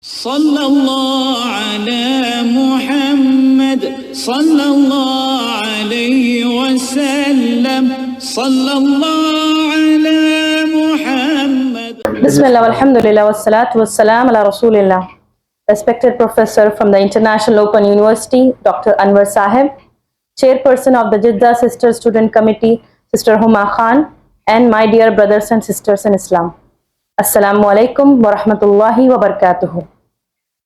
Sallallahu ala Muhammad, sallallahu alayhi wa sallam, sallallahu ala Muhammad. Bismillah, alhamdulillah, wassalatu wassalam ala rasulillah. Respected Professor from the International Open University, Dr. Anwer Sahib, Chairperson of the Jeddah Sister Student Committee, Sister Huma Khan, and my dear brothers and sisters in Islam. Assalamu alaikum wa rahmatullahi wa barakatuhu.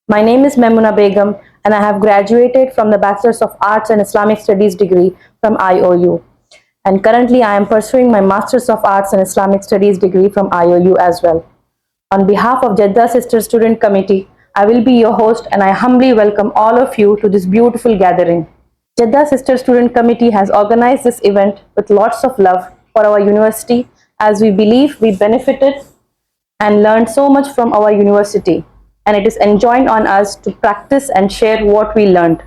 My name is Maimoonabegum and I have graduated from the Bachelor's of Arts and Islamic Studies degree from IOU. And currently I am pursuing my Master's of Arts and Islamic Studies degree from IOU as well. On behalf of Jeddah Sister Student Committee, I will be your host and I humbly welcome all of you to this beautiful gathering. Jeddah Sister Student Committee has organized this event with lots of love for our university, as we believe we benefited and learned so much from our university, and it is enjoined on us to practice and share what we learned.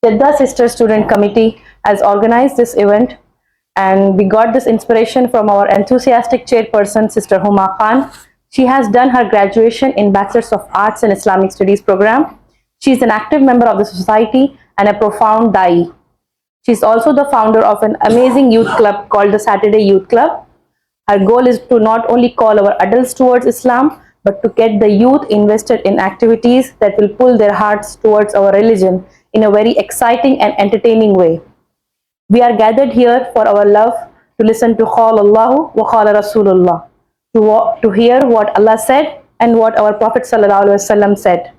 Jeddah Sister Student Committee has organized this event, and we got this inspiration from our enthusiastic chairperson, Sister Huma Khan. She has done her graduation in Bachelor's of Arts and Islamic Studies program. She is an active member of the society and a profound da'i. She is also the founder of an amazing youth club called the Saturday Youth Club. Her goal is to not only call our adults towards Islam, but to get the youth invested in activities that will pull their hearts towards our religion in a very exciting and entertaining way. We are gathered here for our love, to listen to Qala Allahu wa Qala Rasulullah, to hear what Allah said and what our Prophet ﷺ said.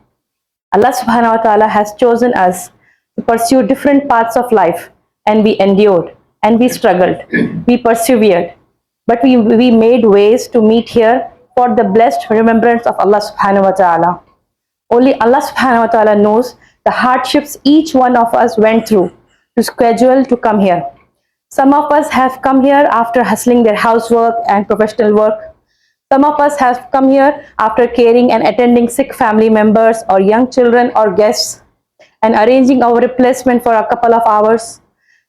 Allah subhanahu wa ta'ala has chosen us to pursue different paths of life, and we endured, and we struggled, we persevered, but we made ways to meet here for the blessed remembrance of Allah subhanahu wa ta'ala. Only Allah subhanahu wa ta'ala knows the hardships each one of us went through to schedule to come here. Some of us have come here after hustling their housework and professional work. Some of us have come here after caring and attending sick family members or young children or guests and arranging our replacement for a couple of hours.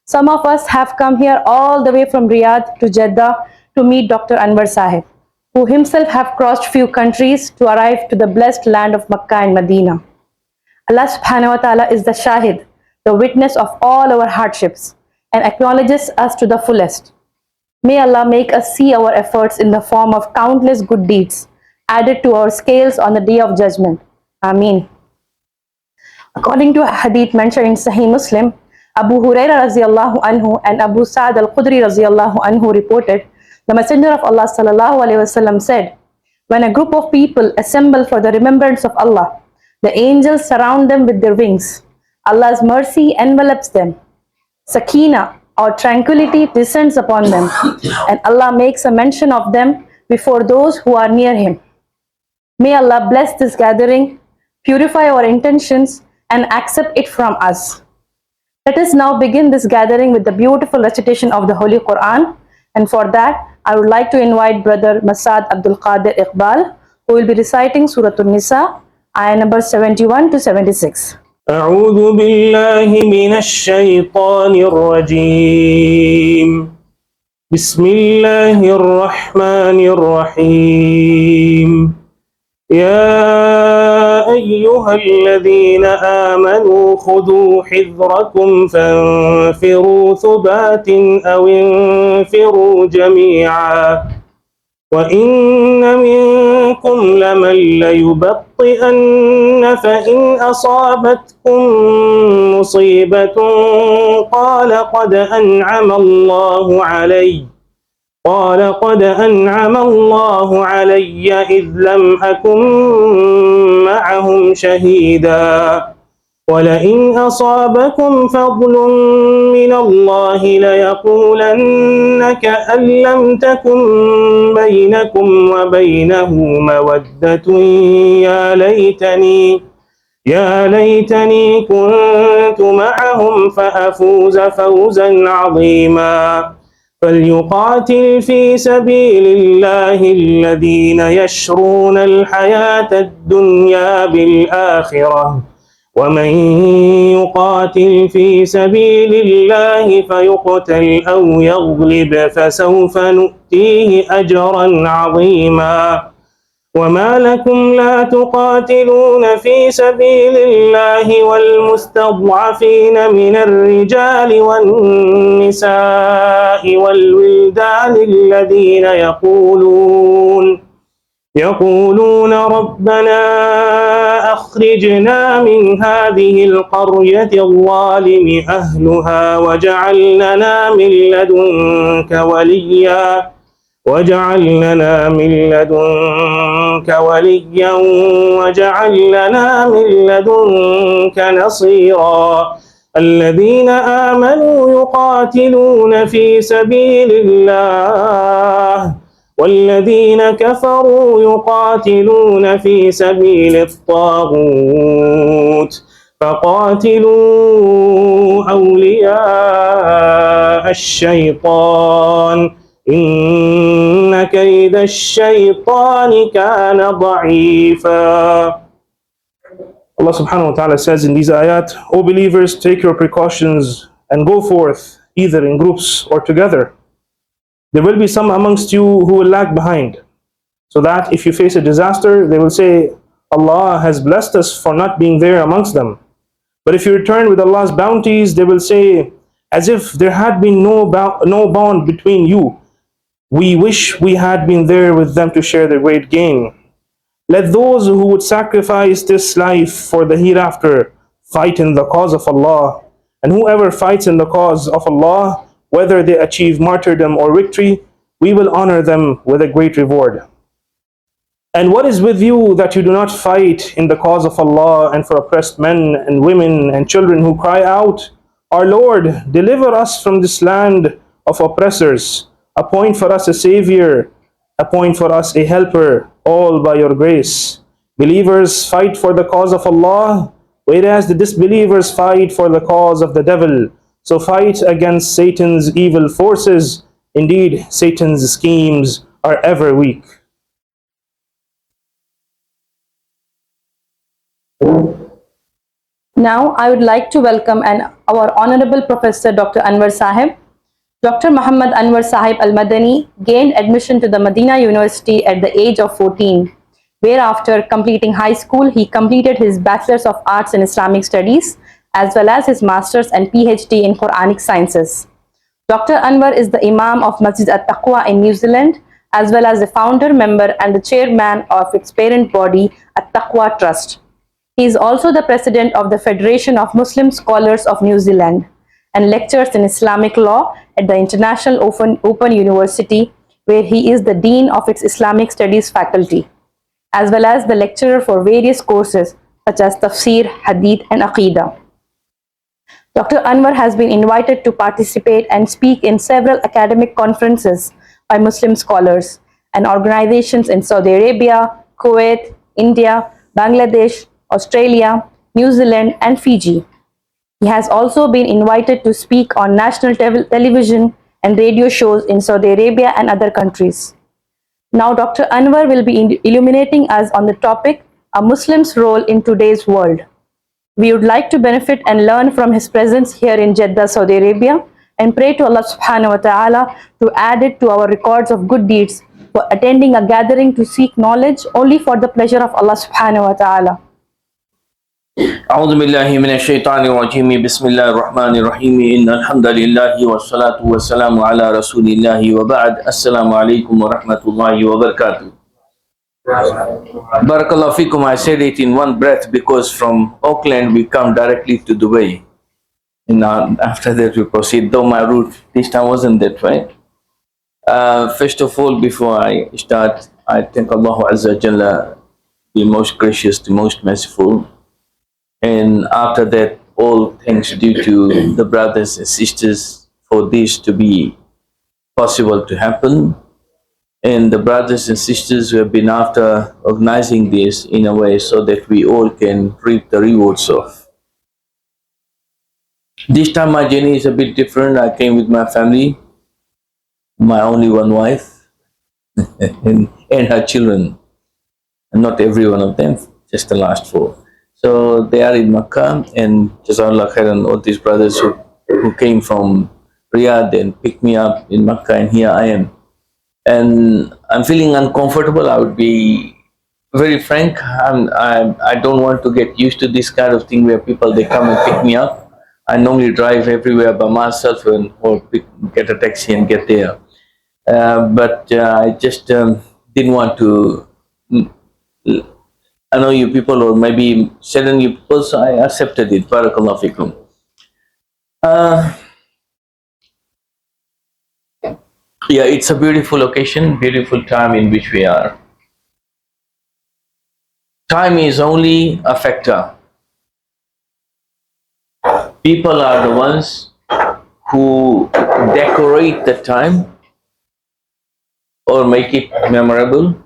Some of us have come here all the way from Riyadh to Jeddah to meet Dr. Anwer Sahib, who himself have crossed few countries to arrive to the blessed land of Makkah and Medina. Allah subhanahu wa ta'ala is the Shahid, the witness of all our hardships, and acknowledges us to the fullest. May Allah make us see our efforts in the form of countless good deeds added to our scales on the day of judgment. Ameen. According to a hadith mentioned in Sahih Muslim, Abu Hurairah radiallahu anhu and Abu Sa'd al-Khudri radiallahu anhu reported, the Messenger of Allah sallallahu alaihi wasallam said, when a group of people assemble for the remembrance of Allah, the angels surround them with their wings. Allah's mercy envelops them. Sakina, or tranquility, descends upon them, and Allah makes a mention of them before those who are near Him. May Allah bless this gathering, purify our intentions, and accept it from us. Let us now begin this gathering with the beautiful recitation of the Holy Quran, and for that, I would like to invite Brother Masad Abdul Qadir Iqbal, who will be reciting Surah An-Nisa, ayah number 71 to 76. أعوذ بالله من الشيطان الرجيم بسم الله الرحمن الرحيم يا أيها الذين آمنوا خذوا حذركم فانفروا ثبات أو انفروا جميعا وإن منكم لمن ليبطئن فإن أصابتكم مصيبة قال قد أنعم الله علي إذ لم أكن معهم شهيدا ولئن أصابكم فضل من الله ليقولن كأن لم تكن بينكم وبينه مودة يا ليتني كنت معهم فأفوز فوزا عظيما فليقاتل في سبيل الله الذين يشرون الحياة الدنيا بالآخرة ومن يقاتل في سبيل الله فيقتل أو يغلب فسوف نؤتيه أجرا عظيما وما لكم لا تقاتلون في سبيل الله والمستضعفين من الرجال والنساء والولدان الذين يقولون ربنا أخرجنا من هذه القرية الظالم أهلها واجعل لنا من لدنك وليا واجعل لنا من لدنك نصيرا الذين آمنوا يقاتلون في سبيل الله والذين كفروا يقاتلون في سبيل الطاغوت فقاتلوا أولياء الشيطان إن كيد الشيطان كان ضعيفا. Allah subhanahu wa ta'ala says in these ayat, O believers, take your precautions and go forth either in groups or together. There will be some amongst you who will lag behind, so that if you face a disaster, they will say, Allah has blessed us for not being there amongst them. But if you return with Allah's bounties, they will say, as if there had been no bond between you. We wish we had been there with them to share the great gain. Let those who would sacrifice this life for the hereafter fight in the cause of Allah. And whoever fights in the cause of Allah, whether they achieve martyrdom or victory, we will honor them with a great reward. And what is with you that you do not fight in the cause of Allah and for oppressed men and women and children who cry out, Our Lord, deliver us from this land of oppressors. Appoint for us a savior, appoint for us a helper, all by your grace. Believers fight for the cause of Allah, whereas the disbelievers fight for the cause of the devil. So fight against Satan's evil forces. Indeed, Satan's schemes are ever weak. Now, I would like to welcome our Honorable Professor Dr. Anwer Sahib. Dr. Muhammad Anwer Sahib Al-Madani gained admission to the Medina University at the age of 14, where after completing high school, he completed his Bachelor's of Arts in Islamic Studies, as well as his Master's and PhD in Quranic Sciences. Dr. Anwer is the Imam of Masjid At-Taqwa in New Zealand, as well as the founder, member, and the chairman of its parent body, At-Taqwa Trust. He is also the president of the Federation of Muslim Scholars of New Zealand and lectures in Islamic law at the International Open University, where he is the dean of its Islamic Studies faculty, as well as the lecturer for various courses such as Tafsir, Hadith, and Aqidah. Dr. Anwer has been invited to participate and speak in several academic conferences by Muslim scholars and organizations in Saudi Arabia, Kuwait, India, Bangladesh, Australia, New Zealand, and Fiji. He has also been invited to speak on national television and radio shows in Saudi Arabia and other countries. Now, Dr. Anwer will be illuminating us on the topic, A Muslim's Role in Today's World. We would like to benefit and learn from his presence here in Jeddah, Saudi Arabia, and pray to Allah subhanahu wa ta'ala to add it to our records of good deeds for attending a gathering to seek knowledge only for the pleasure of Allah subhanahu wa ta'ala. أعوذ بالله من الشيطان الرجيم بسم الله الرحمن الرحيم إن الحمد لله والصلاة والسلام على رسول الله وبعد السلام عليكم ورحمة الله وبركاته. Barakallahu fikum. I said it in one breath because from Auckland we come directly to Dubai. And after that we proceed, though my route this time wasn't that way. First of all, before I start, I thank Allah Azza Jalla, the most gracious, the most merciful. And after that, all thanks due to the brothers and sisters for this to be possible to happen. And the brothers and sisters who have been after organizing this in a way so that we all can reap the rewards of. This time my journey is a bit different. I came with my family, my only one wife, and her children. And not every one of them, just the last four. So they are in Makkah, and Jazakallah khairan, all these brothers who came from Riyadh and picked me up in Makkah, and here I am. And I'm feeling uncomfortable. I would be very frank, I don't want to get used to this kind of thing where people, they come and pick me up. I normally drive everywhere by myself or get a taxi and get there. But I just didn't want to annoy you people or maybe sadden you people, so I accepted it. Barakallahu fikum. Yeah, it's a beautiful occasion, beautiful time in which we are. Time is only a factor. People are the ones who decorate the time or make it memorable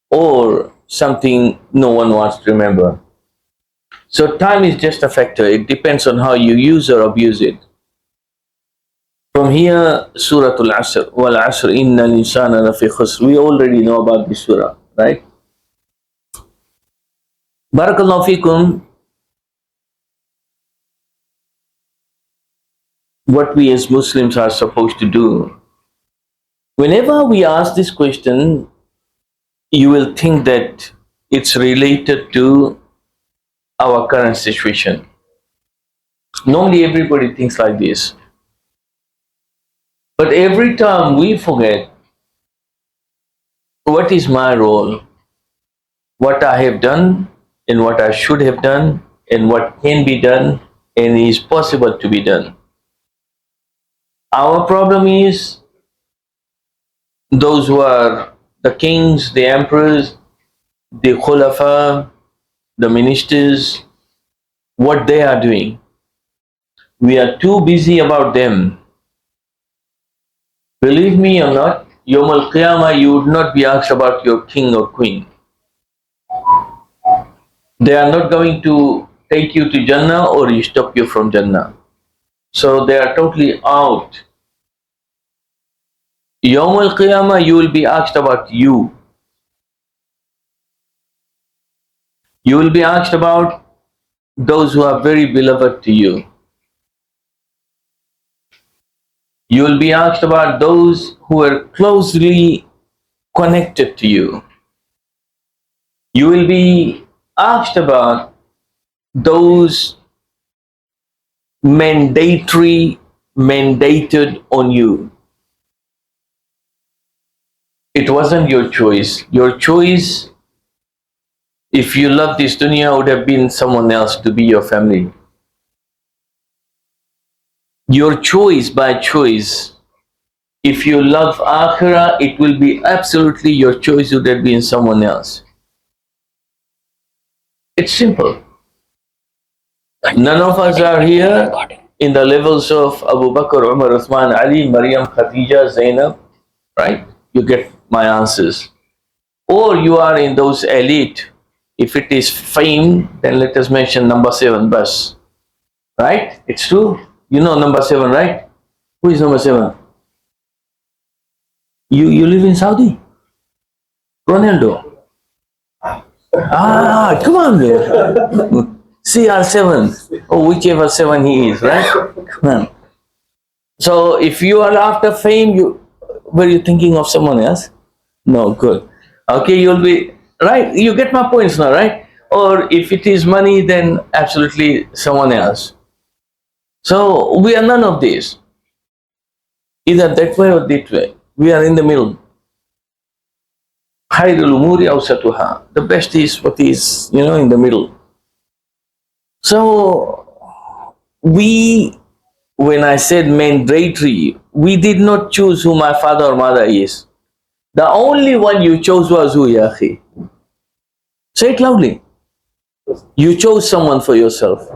or something no one wants to remember. So time is just a factor. It depends on how you use or abuse it. From here, Surah Al-Asr, Wal Asr, Inna Al-Insana Lafi Khusr. We already know about this surah, right? Barakallahu fikum. What we as Muslims are supposed to do. Whenever we ask this question, you will think that it's related to our current situation. Normally everybody thinks like this. But every time we forget, what is my role? What I have done and what I should have done and what can be done and is possible to be done. Our problem is those who are the kings, the emperors, the khulafa, the ministers, what they are doing. We are too busy about them. Believe me or not, Yawm al-Qiyamah, you would not be asked about your king or queen. They are not going to take you to Jannah or you stop you from Jannah. So they are totally out. Yawm al-Qiyamah, you will be asked about you. You will be asked about those who are very beloved to you. You will be asked about those who are closely connected to you. You will be asked about those mandated on you. It wasn't your choice. Your choice, if you love this dunya, would have been someone else to be your family. Your choice by choice, if you love akhirah, it will be absolutely your choice would have been someone else. It's simple. None of us are here in the levels of Abu Bakr, Umar, Uthman, Ali, Maryam, Khadija, Zainab, right? You get my answers. Or you are in those elite. If it is fame, then let us mention number 7 bus. Right? It's true. You know number 7, right? Who is number 7? You live in Saudi? Ronaldo. Ah, come on there. CR7 or whichever 7 he is, right? Come on. So if you are after fame, were you thinking of someone else? No, good. Okay, you'll be right. You get my points now, right? Or if it is money, then absolutely someone else. So we are none of these. Either that way or that way. We are in the middle. Khairul umuri awsatuha. The best is what is, in the middle. So when I said mandatory, we did not choose who my father or mother is. The only one you chose was who, ya akhi? Say it loudly. You chose someone for yourself.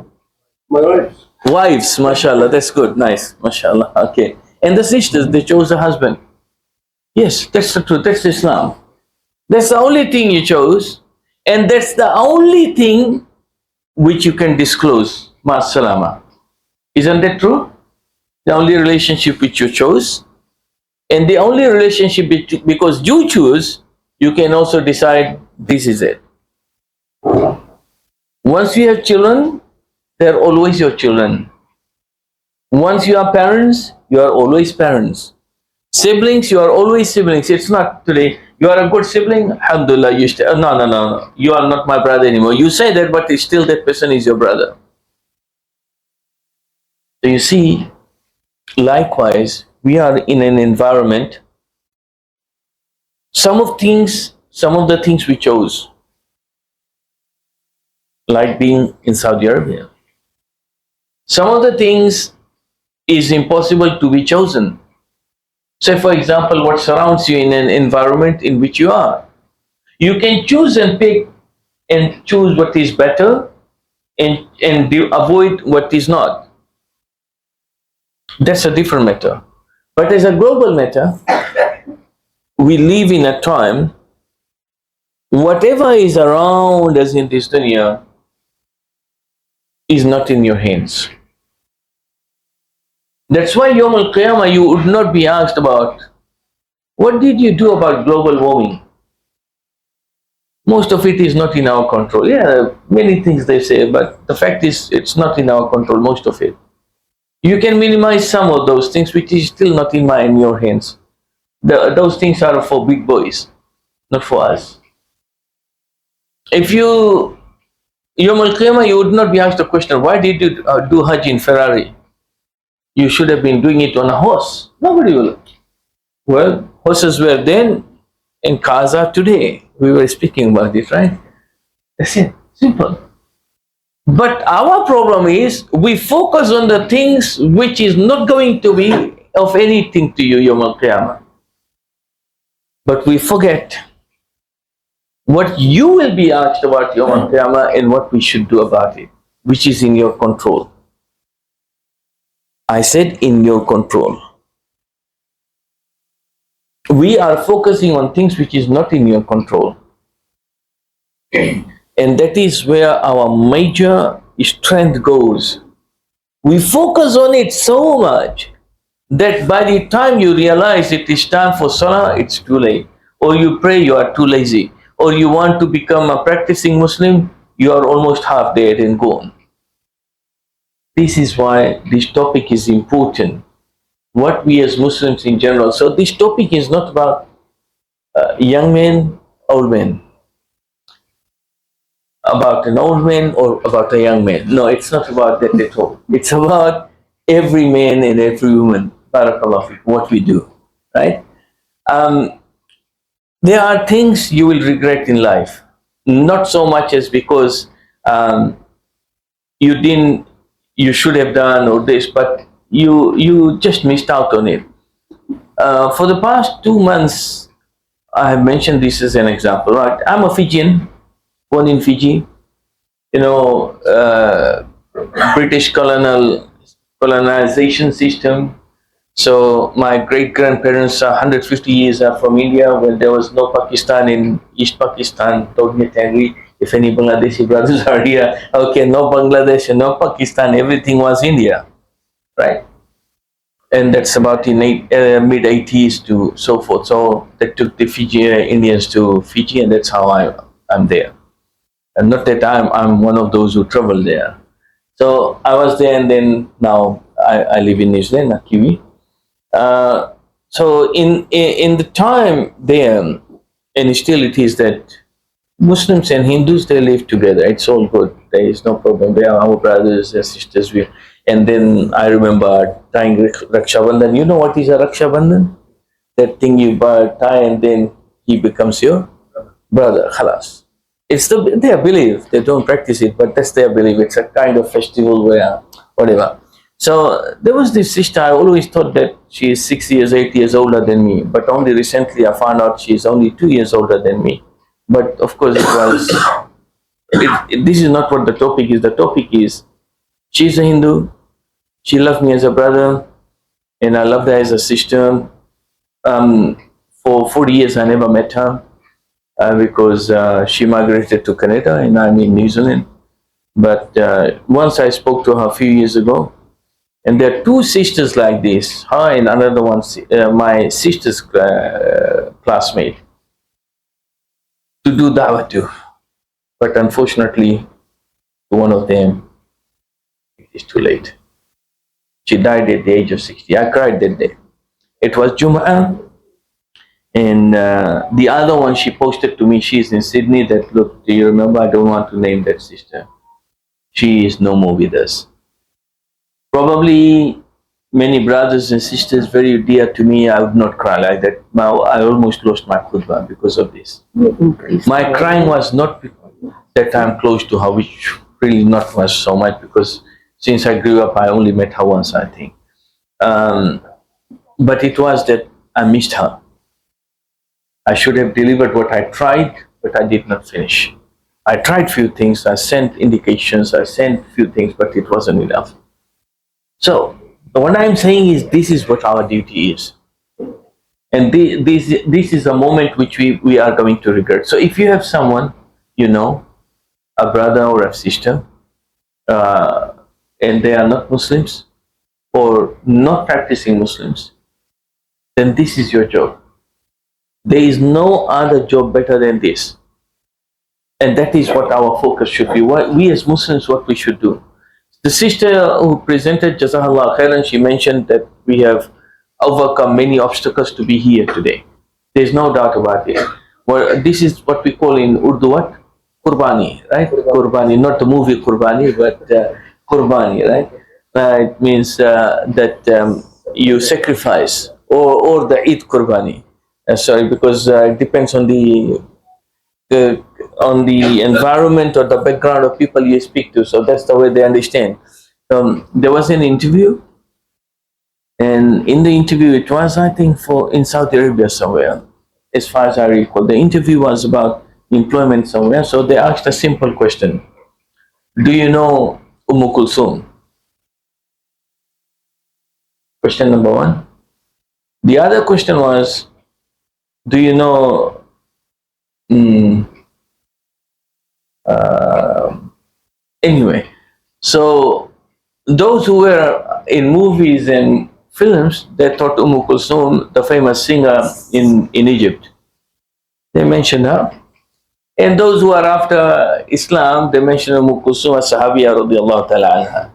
My wife. Wives, mashallah, that's good, nice, mashallah, okay. And the sisters, they chose a husband. Yes, that's the truth, that's Islam. That's the only thing you chose, and that's the only thing which you can disclose, ma'as-salama. Isn't that true? The only relationship which you chose, and the only relationship because you choose, you can also decide this is it. Once you have children, they are always your children. Once you are parents, you are always parents. Siblings, you are always siblings. It's not today, You are a good sibling, alhamdulillah, you still, no, you are not my brother anymore. You say that, but it's still that person is your brother. So you see, likewise, we are in an environment, some of the things we chose, like being in Saudi Arabia. Some of the things is impossible to be chosen. Say, for example, what surrounds you in an environment in which you are. You can choose and pick and choose what is better and avoid what is not. That's a different matter. But as a global matter, we live in a time, whatever is around us in this dunya is not in your hands. That's why Yawm al-Qiyamah you would not be asked about, what did you do about global warming? Most of it is not in our control. Yeah, many things they say, but the fact is it's not in our control, most of it. You can minimize some of those things, which is still not in your hands. Those things are for big boys, not for us. If you, Yawm al-Qiyamah, you would not be asked the question, why did you do Hajj in Ferrari? You should have been doing it on a horse. Nobody will. Well, horses were then and cars are today. We were speaking about it, right? That's it. Simple. But our problem is we focus on the things which is not going to be of anything to you, Yawm al-Qiyamah. But we forget what you will be asked about Yawm al-Qiyamah and what we should do about it, which is in your control. I said in your control. We are focusing on things which is not in your control. And that is where our major strength goes. We focus on it so much that by the time you realize it is time for Salah, it's too late. Or you pray, you are too lazy. Or you want to become a practicing Muslim, you are almost half dead and gone. This is why this topic is important. What we as Muslims in general. So this topic is not about young men, old men. About an old man or about a young man. No, it's not about that at all. It's about every man and every woman. Barakallahu fiik, what we do, right? There are things you will regret in life. Not so much as because you should have done or this, but you just missed out on it. For the past 2 months, I have mentioned this as an example, right? I'm a Fijian, born in Fiji. You know, British colonization system. So my great-grandparents are 150 years are from India when there was no Pakistan in East Pakistan. Don't get angry if any Bangladeshi brothers are here. Okay, no Bangladesh and no Pakistan, everything was India, right? And that's about in mid-80s to so forth. So that took the Fiji Indians to Fiji, and that's how I'm there. And not that I'm one of those who travel there. So I was there, and then now I live in New Zealand, a Kiwi. So in the time there, and still it is that Muslims and Hindus, they live together. It's all good. There is no problem. They are our brothers and sisters. And then I remember tying Raksha Bandhan. You know what is a Raksha Bandhan? That thing you tie and then he becomes your brother. Khalas. It's their belief. They don't practice it, but that's their belief. It's a kind of festival where whatever. So there was this sister. I always thought that she is 6 years, 8 years older than me. But only recently I found out she is only 2 years older than me. But of course it was. This is not what the topic is. The topic is she's a Hindu. She loved me as a brother, and I loved her as a sister. For 40 years I never met her. Because she migrated to Canada and I'm in New Zealand. But once I spoke to her a few years ago, and there are 2 sisters like this, her and another one, my sister's classmate, to do dawah to. But unfortunately, one of them, it is too late. She died at the age of 60. I cried that day. It was Jum'ah. And the other one she posted to me, she's in Sydney, that, look, do you remember, I don't want to name that sister. She is no more with us. Probably many brothers and sisters very dear to me, I would not cry like that. Now I almost lost my khutbah because of this. My crying was not that I'm close to her, which really not was so much, because since I grew up I only met her once, I think. But it was that I missed her. I should have delivered what I tried, but I did not finish. I tried few things, I sent indications, I sent few things, but it wasn't enough. So what I'm saying is, this is what our duty is. And this is a moment which we are going to regret. So if you have someone, you know, a brother or a sister, and they are not Muslims or not practicing Muslims, then this is your job. There is no other job better than this. And that is what our focus should be. We as Muslims, what we should do. The sister who presented, Jazakallah khairan, she mentioned that we have overcome many obstacles to be here today. There's no doubt about it. Well, this is what we call in Urdu what? Qurbani, right? Qurbani, not the movie Qurbani, but Qurbani, right? It means that you sacrifice, or the Eid Qurbani. Sorry, because it depends on the environment or the background of people you speak to. So that's the way they understand. There was an interview, and in the interview, it was, I think, in Saudi Arabia somewhere, as far as I recall. The interview was about employment somewhere. So they asked a simple question: do you know Kulthum? Question number one. The other question was, do you know anyway, so those who were in movies and films, they thought Kulthum, the famous singer in Egypt, they mentioned her. And those who are after Islam, they mention Kulthum as Sahabiya radiallahu ta'ala anha.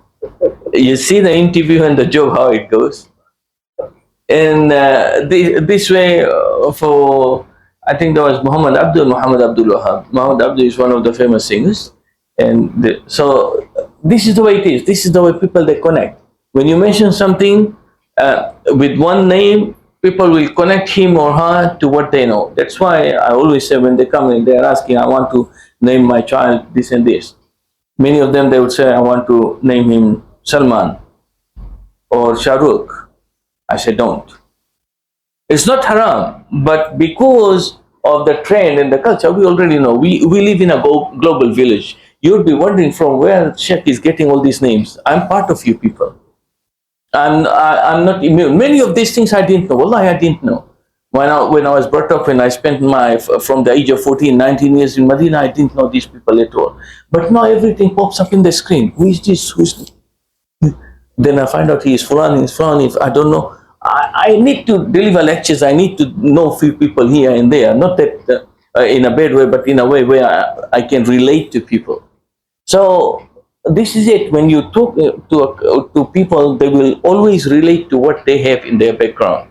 You see the interview and the joke, how it goes. And this way, for, I think there was Muhammad Abdul Wahab. Muhammad Abdul is one of the famous singers. And so this is the way it is. This is the way people, they connect. When you mention something with one name, people will connect him or her to what they know. That's why I always say, when they come in, they're asking, I want to name my child this and this. Many of them, they would say, I want to name him Salman or Shahrukh. I say, don't. It's not haram, but because of the trend and the culture, we already know. We live in a global village. You'll be wondering from where Sheikh is getting all these names. I'm part of you people. I'm not immune. Many of these things I didn't know. Wallahi, I didn't know. When I was brought up, when I spent from the age of 14, 19 years in Medina, I didn't know these people at all. But now everything pops up in the screen. Who is this? Who is this? Then I find out he is Fulani, is Fulani. If I don't know, I need to deliver lectures. I need to know a few people here and there. Not that in a bad way, but in a way where I can relate to people. So this is it. When you talk to people, they will always relate to what they have in their background.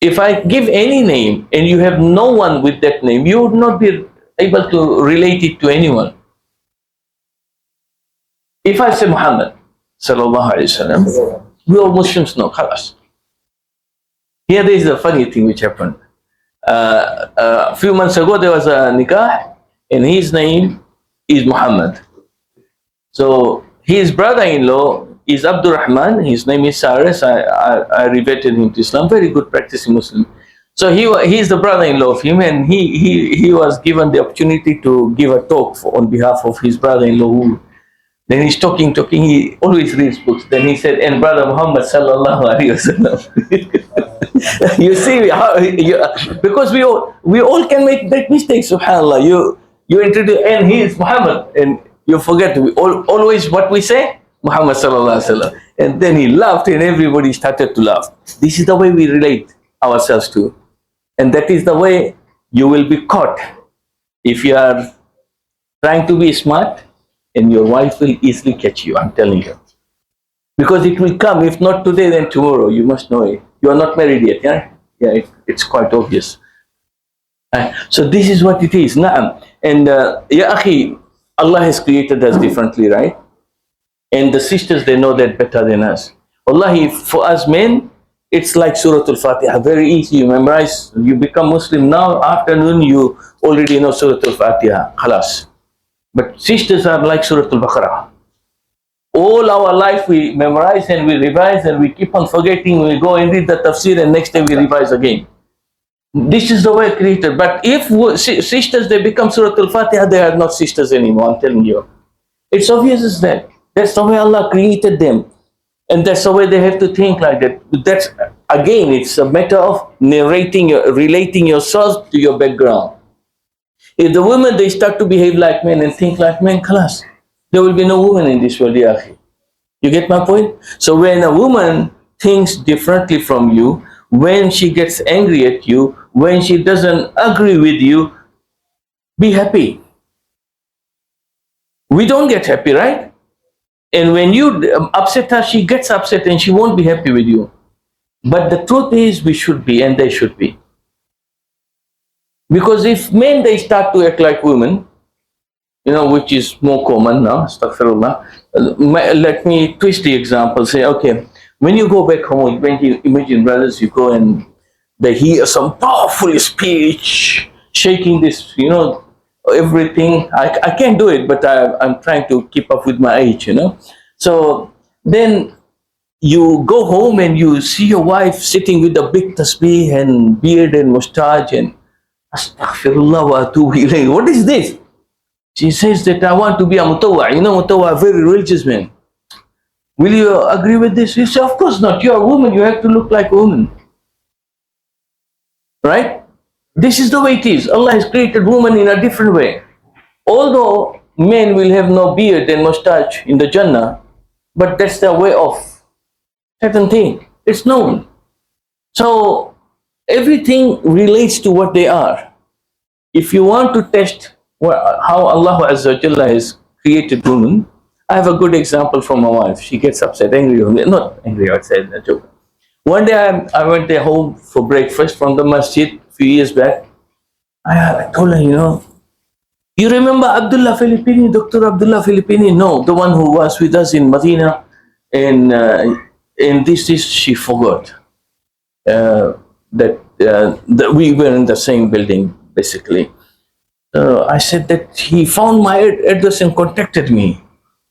If I give any name and you have no one with that name, you would not be able to relate it to anyone. If I say Muhammad sallallahu alaihi wasallam, we all Muslims know, khalas. Here there is a funny thing which happened. A few months ago there was a nikah, and his name is Muhammad. So his brother-in-law is Abdul Rahman. His name is Saris. I reverted him to Islam. Very good practicing Muslim. So he is the brother-in-law of him, and he was given the opportunity to give a talk on behalf of his brother-in-law. Then he's talking. He always reads books. Then he said, "And brother Muhammad sallallahu alaihi wasallam." You see how because we all can make that mistake. Subhanallah. You introduce, and he is Muhammad, and you forget always what we say, Muhammad sallallahu alaihi wasallam. And then he laughed, and everybody started to laugh. This is the way we relate ourselves to, and that is the way you will be caught if you are trying to be smart, and your wife will easily catch you. I'm telling you, because it will come. If not today, then tomorrow. You must know it. You are not married yet, yeah? Yeah, it's quite obvious. So this is what it is. Naam. And ya akhi, Allah has created us differently, right? And the sisters, they know that better than us. Wallahi, for us men, it's like Surah Al-Fatiha, very easy. You memorize, you become Muslim now, afternoon, you already know Surah Al-Fatiha, khalas. But sisters are like Surah Al-Baqarah. All our life we memorize and we revise and we keep on forgetting. We go and read the tafsir and next day we revise again. This is the way created. But if sisters, they become Surah Al-Fatiha, they are not sisters anymore, I'm telling you. It's obvious as that. That's the way Allah created them. And that's the way they have to think like that. That's, again, it's a matter of relating yourself to your background. If the women, they start to behave like men and think like men, khalas, there will be no woman in this world, ya akhi. You get my point? So when a woman thinks differently from you, when she gets angry at you, when she doesn't agree with you, be happy. We don't get happy, right? And when you upset her, she gets upset and she won't be happy with you. But the truth is, we should be and they should be. Because if men, they start to act like women, you know, which is more common now, astaghfirullah. Let me twist the example. Say, okay, when you go back home, when you imagine brothers, you go and they hear some powerful speech, shaking this, you know, everything. I can't do it, but I'm trying to keep up with my age, you know. So then you go home and you see your wife sitting with a big tasbih and beard and mustache and astaghfirullah wa atubu ilayh. What is this? She says that I want to be a mutawwa. You know, mutawwa, very religious man. Will you agree with this? You say, of course not. You're a woman. You have to look like a woman. Right? This is the way it is. Allah has created woman in a different way. Although men will have no beard and mustache in the Jannah, but that's their way of certain thing. It's known. So everything relates to what they are. If you want to test how Allah Azza wa Jalla has created women, I have a good example from my wife. She gets upset, angry with me. Not angry, I would say, a joke. One day I went there home for breakfast from the masjid a few years back. I told her, you know, you remember Abdullah Filippini, Dr. Abdullah Filippini? No, the one who was with us in Medina. And this she forgot that we were in the same building, basically. I said that he found my address and contacted me.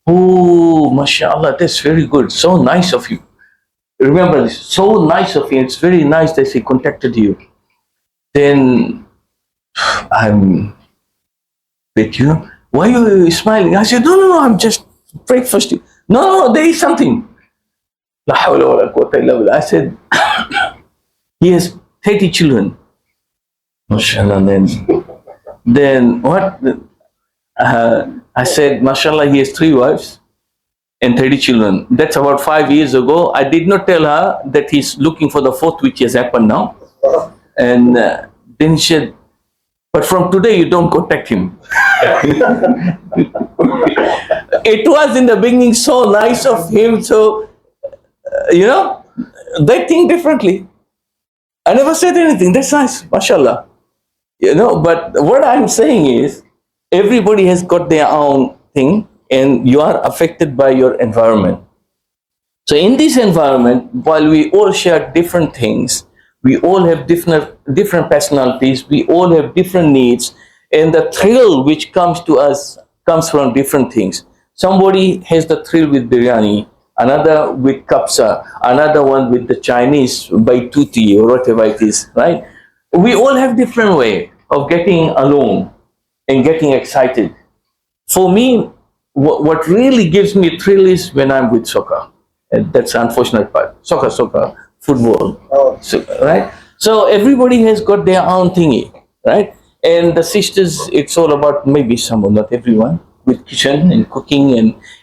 Oh, mashallah, that's very good. So nice of you. Remember this, so nice of you. It's very nice that he contacted you. Then I'm with you. Why are you smiling? I said, no, I'm just breakfasting. No, there is something. La hawla wa la quwwata illa billah. I said, he has 30 children. Mashallah, then what? I said, mashallah, he has 3 wives and 30 children. That's about 5 years ago. I did not tell her that he's looking for the 4th, which has happened now. And then she said, but from today you don't contact him. It was in the beginning so nice of him. So, you know, they think differently. I never said anything. That's nice, mashallah. You know, but what I'm saying is, everybody has got their own thing and you are affected by your environment. So in this environment, while we all share different things, we all have different personalities, we all have different needs, and the thrill which comes to us comes from different things. Somebody has the thrill with biryani, another with kapsa, another one with the Chinese baituti or whatever it is, right? We all have different way of getting along and getting excited. For me, what really gives me thrill is when I'm with soccer. And that's the unfortunate part. Soccer, football, right? So everybody has got their own thingy, right? And the sisters, it's all about maybe someone, not everyone, with kitchen and cooking,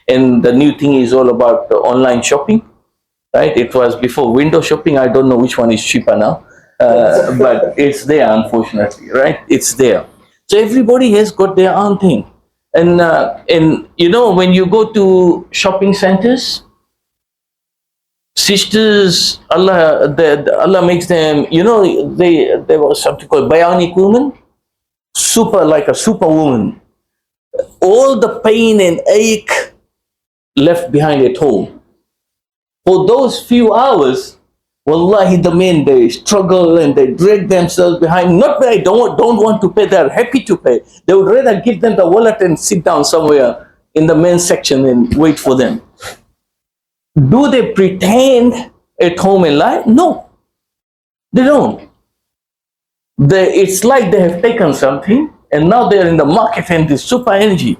and the new thing is all about online shopping, right? It was before window shopping. I don't know which one is cheaper now, but it's there, unfortunately, right? It's there. So everybody has got their own thing. And you know, when you go to shopping centers, Sisters, Allah makes them, they were something called bionic woman, like a superwoman. All the pain and ache left behind at home. For those few hours, wallahi, the men, they struggle and they drag themselves behind. Not that I don't want to pay, they're happy to pay. They would rather give them the wallet and sit down somewhere in the men's section and wait for them. Do they pretend at home and lie? No, they don't. It's like they have taken something and now they're in the market and this super energy.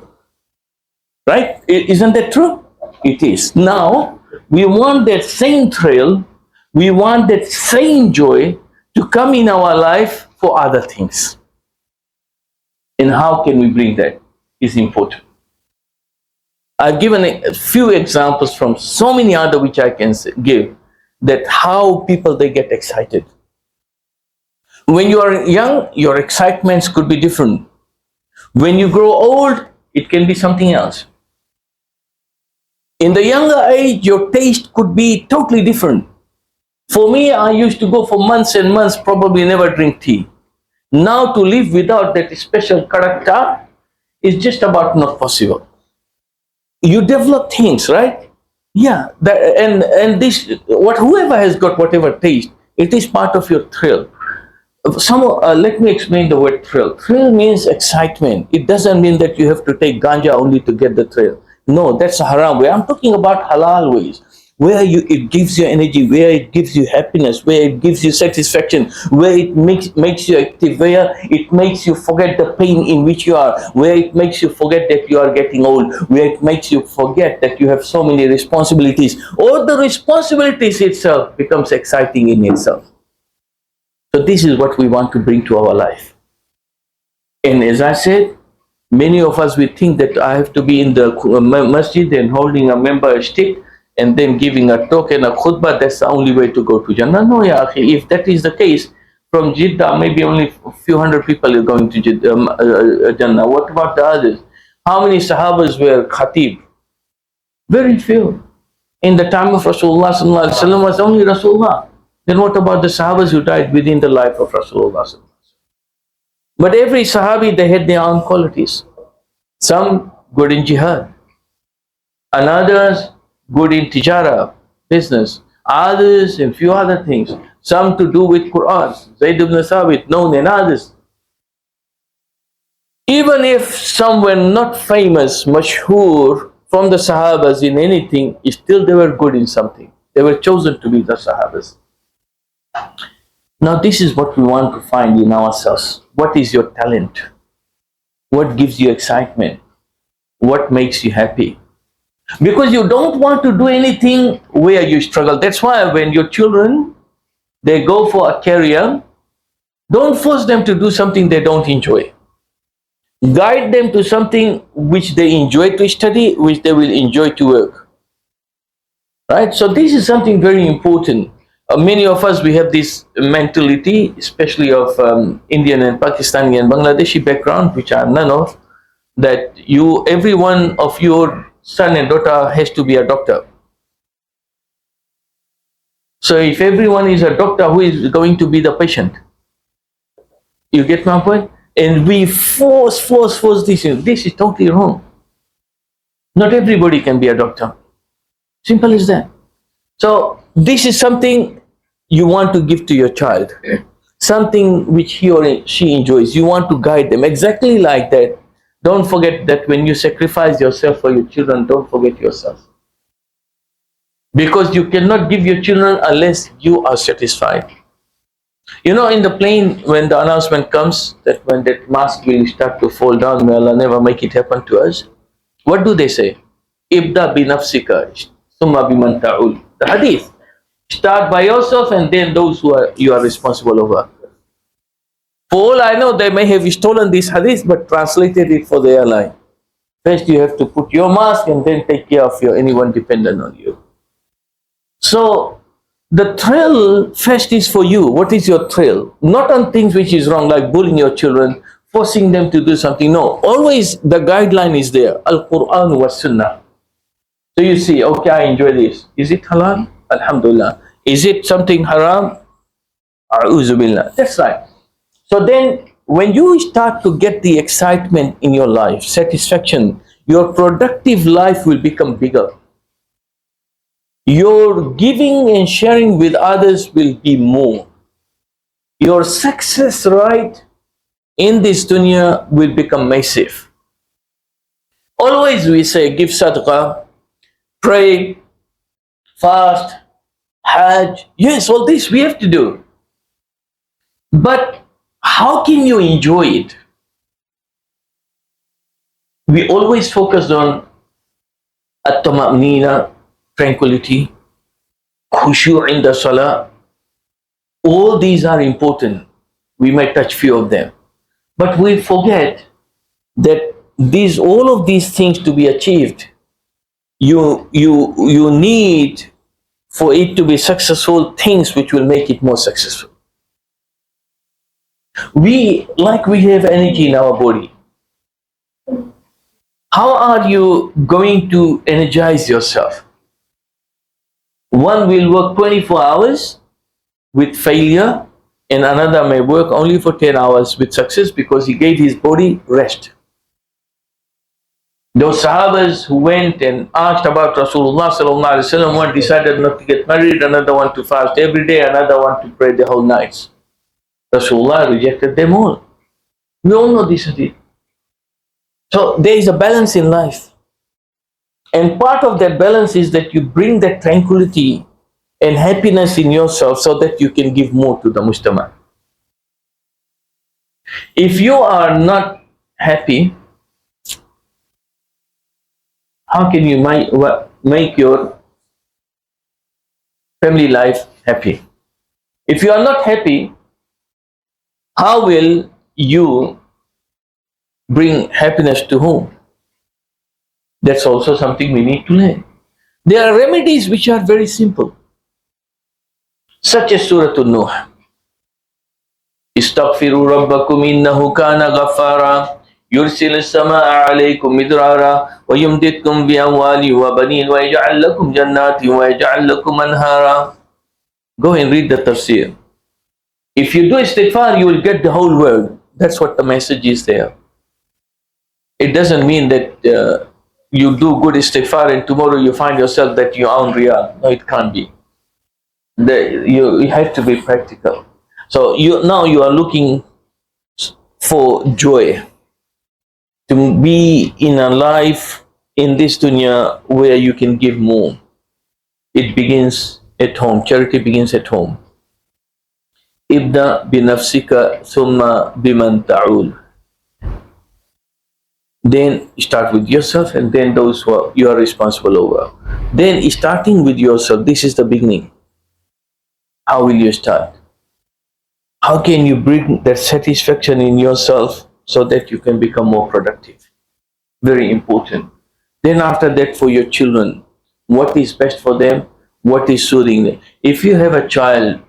Right? Isn't that true? It is. Now, we want that same thrill, we want that same joy to come in our life for other things. And how can we bring that is important. I've given a few examples from so many other which I can give, that how people, they get excited. When you are young, your excitements could be different. When you grow old, it can be something else. In the younger age, your taste could be totally different. For me, I used to go for months and months, probably never drink tea. Now to live without that special character is just about not possible. You develop things, right? Yeah, and this, whoever has got whatever taste, it is part of your thrill. Let me explain the word thrill. Thrill means excitement. It doesn't mean that you have to take ganja only to get the thrill. No, that's a haram way. I'm talking about halal ways, where it gives you energy, where it gives you happiness, where it gives you satisfaction, where it makes you active, where it makes you forget the pain in which you are, where it makes you forget that you are getting old, where it makes you forget that you have so many responsibilities. All the responsibilities itself becomes exciting in itself. So this is what we want to bring to our life. And as I said, many of us, we think that I have to be in the masjid and holding a member stick and then giving a talk and a khutbah. That's the only way to go to Jannah. No, ya akhi, if that is the case, from Jeddah, maybe only a few hundred people are going to Jannah. What about the others? How many Sahabas were khatib? Very few. In the time of Rasulullah sallallahu alaihi wasallam was only Rasulullah. Then what about the Sahabas who died within the life of Rasulullah? But every Sahabi, they had their own qualities. Some good in jihad, and others good in tijara, business, others in few other things. Some to do with Quran, Zayd ibn Thabit, known, and others. Even if some were not famous, mashhoor from the Sahabas in anything, still they were good in something. They were chosen to be the Sahabas. Now this is what we want to find in ourselves. What is your talent? What gives you excitement? What makes you happy? Because you don't want to do anything where you struggle. That's why when your children, they go for a career, don't force them to do something they don't enjoy. Guide them to something which they enjoy to study, which they will enjoy to work. Right? So this is something very important. Many of us, we have this mentality, especially of Indian and Pakistani and Bangladeshi background, which are none of, that every one of your son and daughter has to be a doctor. So if everyone is a doctor, who is going to be the patient? You get my point? And we force this. This is totally wrong. Not everybody can be a doctor. Simple as that. So this is something you want to give to your child, something which he or she enjoys. You want to guide them exactly like that. Don't forget that when you sacrifice yourself for your children, don't forget yourself. Because you cannot give your children unless you are satisfied. You know, in the plane, when the announcement comes that when that mask will start to fall down, may Allah never make it happen to us, what do they say? Ibda bi nafsika, summa biman ta'ul. The hadith. Start by yourself and then those you are responsible over. For all I know, they may have stolen this hadith but translated it for the airline. First you have to put your mask and then take care of anyone dependent on you. So the thrill first is for you. What is your thrill? Not on things which is wrong, like bullying your children, forcing them to do something. No, always the guideline is there. Al-Quran wa Sunnah. So you see, okay, I enjoy this. Is it halal? Alhamdulillah. Is it something haram? A'udhu billah. That's right. So then, when you start to get the excitement in your life, satisfaction, your productive life will become bigger. Your giving and sharing with others will be more. Your success rate in this dunya will become massive. Always we say, give sadaqah, pray, fast, hajj. Yes, all this we have to do. But how can you enjoy it? We always focus on at-tama'nina, tranquility, khushu' in the salah. All these are important. We might touch few of them. But we forget that all of these things to be achieved, you need for it to be successful things which will make it more successful. We have energy in our body. How are you going to energize yourself? One will work 24 hours with failure, and another may work only for 10 hours with success because he gave his body rest. Those Sahabas who went and asked about Rasulullah sallallahu alaihi wasallam, one decided not to get married, another one to fast every day, another one to pray the whole nights. Rasulullah rejected them all. We all know this hadith. So there is a balance in life. And part of that balance is that you bring that tranquility and happiness in yourself so that you can give more to the mujtama. If you are not happy, how can you make your family life happy? If you are not happy, how will you bring happiness to whom? That's also something we need to learn. There are remedies which are very simple, such as Surah An-Nuh. Istaghfiru rabbakum innahu kana ghaffara yursil as-samaa'a 'alaykum midrara wa yumdidkum bi amwalin wa banin wa yaj'al lakum jannatin wa yaj'al lakum anhara. Go and read the tafsir. If you do istighfar, you will get the whole world. That's what the message is there. It doesn't mean that you do good istighfar and tomorrow you find yourself that you own riyal. No, it can't be. You have to be practical. So now you are looking for joy, to be in a life in this dunya where you can give more. It begins at home. Charity begins at home. Ibda binafsika thumma biman ta'ul. Then start with yourself and then those who you are responsible over. Then starting with yourself, this is the beginning. How will you start? How can you bring that satisfaction in yourself so that you can become more productive? Very important. Then after that, for your children, what is best for them? What is soothing them? If you have a child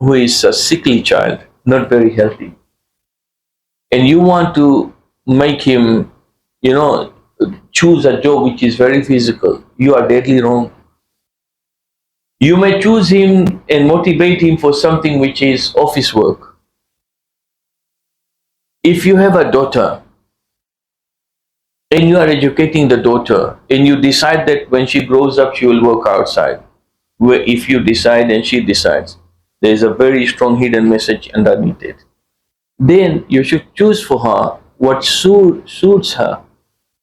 who is a sickly child, not very healthy, and you want to make him, choose a job which is very physical, you are deadly wrong. You may choose him and motivate him for something which is office work. If you have a daughter and you are educating the daughter and you decide that when she grows up she will work outside, where if you decide and she decides, there is a very strong hidden message underneath it. Then you should choose for her what suits her,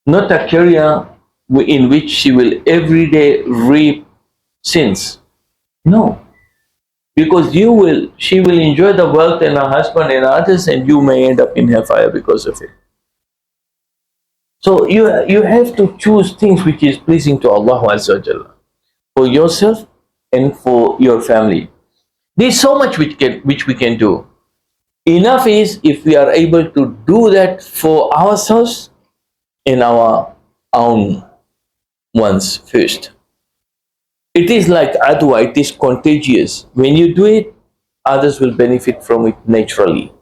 not a career in which she will every day reap sins. No, because she will enjoy the wealth and her husband and others, and you may end up in hellfire because of it. So you have to choose things which is pleasing to Allah Azza wa Jalla, for yourself and for your family. There's so much which we can do. Enough is if we are able to do that for ourselves and our own ones first. It is like adwa, it is contagious. When you do it, others will benefit from it naturally.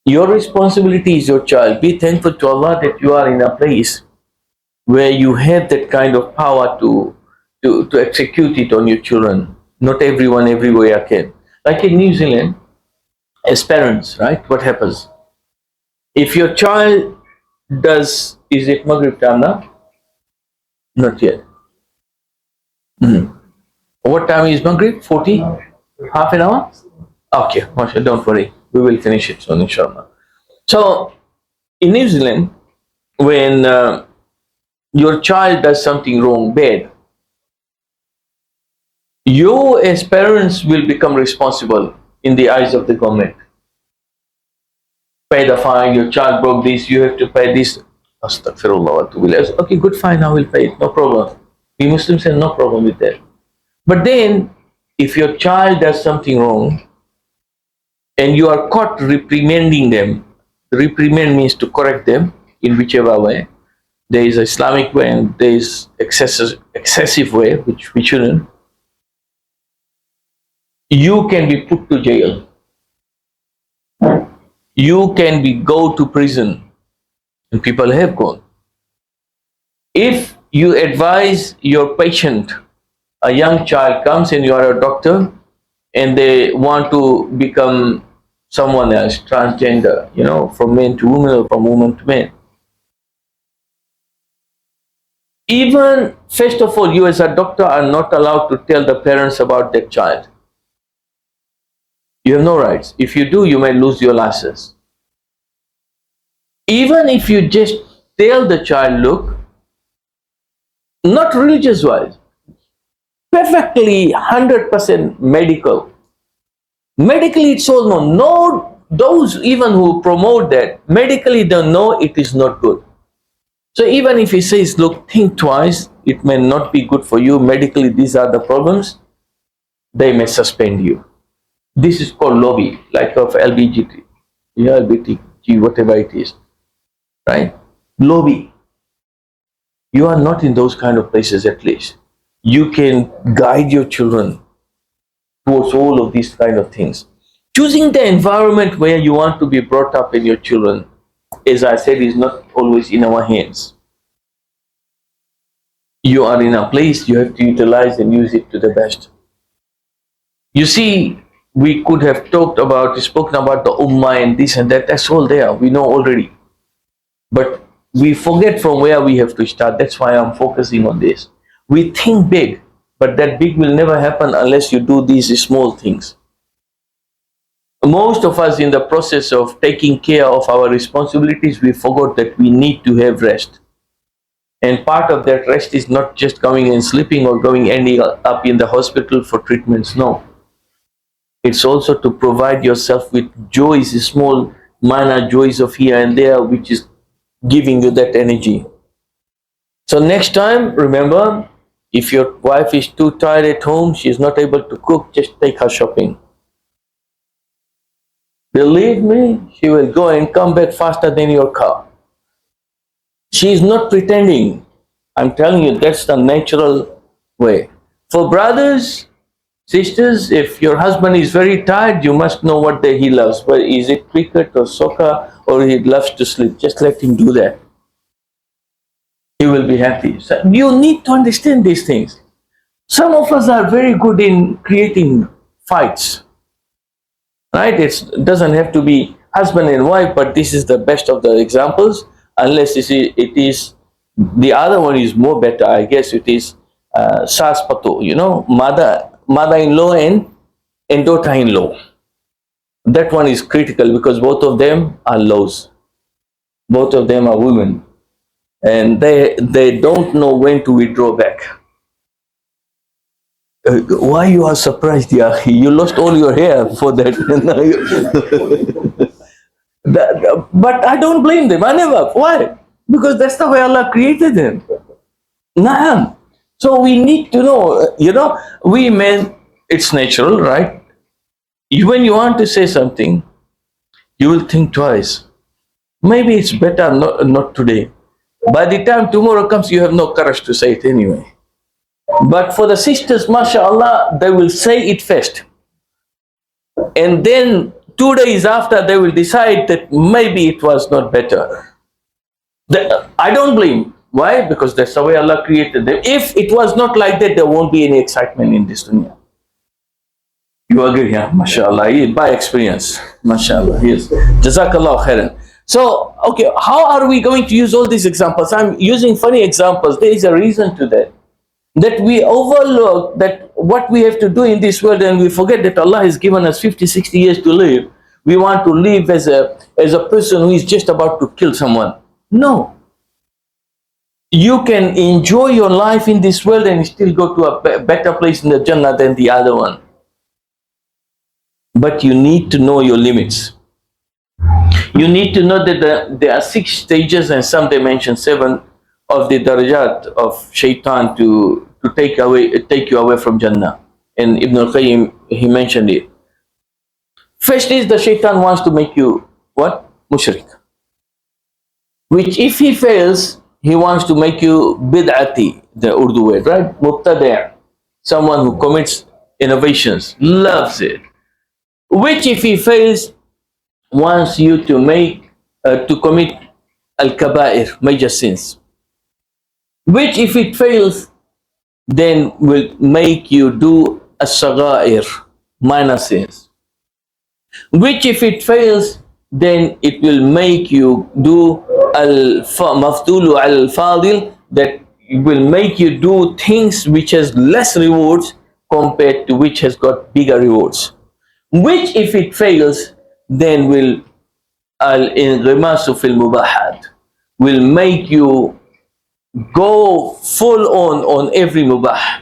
Your responsibility is your child. Be thankful to Allah that you are in a place where you have that kind of power to to execute it on your children. Not everyone everywhere can. Like in New Zealand, as parents, right? What happens? If your child is it Maghrib time now? Not yet. What time is Maghrib? 40? Half an hour? Okay, Masha, don't worry. We will finish it soon, inshallah. So, in New Zealand, when your child does something wrong, bad, you as parents will become responsible in the eyes of the government. Pay the fine, your child broke this, you have to pay this. Astaghfirullah wa atubu ilayh. Okay, good, fine, I will pay it, no problem. We Muslims have no problem with that. But then, if your child does something wrong, and you are caught reprimanding them, reprimand means to correct them in whichever way. There is Islamic way and there is excessive way, which we shouldn't. You can be put to jail. You can be go to prison, and people have gone. If you advise your patient, a young child comes and you are a doctor, and they want to become someone else, transgender, from men to women or from woman to man. Even, first of all, you as a doctor are not allowed to tell the parents about that child. You have no rights. If you do, you may lose your license. Even if you just tell the child, look, not religious-wise, perfectly 100% medical. Medically, it's all known. No, those even who promote that, medically they know it is not good. So even if he says, look, think twice, it may not be good for you. Medically, these are the problems. They may suspend you. This is called lobby, like of LBGT, LBTG, whatever it is, right? Lobby. You are not in those kind of places at least. You can guide your children towards all of these kind of things. Choosing the environment where you want to be brought up in your children, as I said, is not always in our hands. You are in a place, you have to utilize and use it to the best. You see, we could have spoken about the ummah and this and that. That's all there. We know already. But we forget from where we have to start. That's why I'm focusing on this. We think big, but that big will never happen unless you do these small things. Most of us, in the process of taking care of our responsibilities, we forgot that we need to have rest. And part of that rest is not just going and sleeping or ending up in the hospital for treatments. No. It's also to provide yourself with joys, small minor joys of here and there, which is giving you that energy. So next time, remember, if your wife is too tired at home, she is not able to cook, just take her shopping. Believe me, she will go and come back faster than your car. She is not pretending. I'm telling you, that's the natural way. For brothers, sisters, if your husband is very tired, you must know what he loves. But is it cricket or soccer, or he loves to sleep? Just let him do that. He will be happy. So you need to understand these things. Some of us are very good in creating fights. Right? It doesn't have to be husband and wife, but this is the best of the examples. Unless it is the other one is more better, I guess. It is sas pato, mother-in-law and daughter-in-law. That one is critical because both of them are lows. Both of them are women, and they don't know when to withdraw back. Why you are surprised, Yahi? You lost all your hair for that. But I don't blame them. I never. Why? Because that's the way Allah created them. Nah. So we need to know, we men, it's natural, right? When you want to say something, you will think twice. Maybe it's better not today. By the time tomorrow comes, you have no courage to say it anyway. But for the sisters, mashallah, they will say it first. And then 2 days after, they will decide that maybe it was not better. I don't blame. Why? Because that's the way Allah created them. If it was not like that, there won't be any excitement in this dunya. You agree, yeah? MashaAllah, by experience. MashaAllah, yes. Jazakallah khairan. So, okay, how are we going to use all these examples? I'm using funny examples. There is a reason to that. That we overlook that what we have to do in this world, and we forget that Allah has given us 50, 60 years to live. We want to live as a person who is just about to kill someone. No. You can enjoy your life in this world and still go to a better place in the Jannah than the other one. But you need to know your limits. You need to know that there are 6 stages, and some they mention 7 of the darajat of shaitan to take you away from Jannah. And Ibn al-Qayyim, he mentioned it. First is the shaitan wants to make you what? Mushrik. Which if he fails, he wants to make you bid'ati, the Urdu word, right? Mubtadi', someone who commits innovations, loves it. Which if he fails, wants you to commit al-kaba'ir, major sins. Which if it fails, then will make you do as-sagha'ir, minor sins. Which if it fails, then it will make you do al-maftulu al-fadil, that it will make you do things which has less rewards compared to which has got bigger rewards. Which if it fails, then will al-inghimasu fil mubahat, will make you go full on every mubah.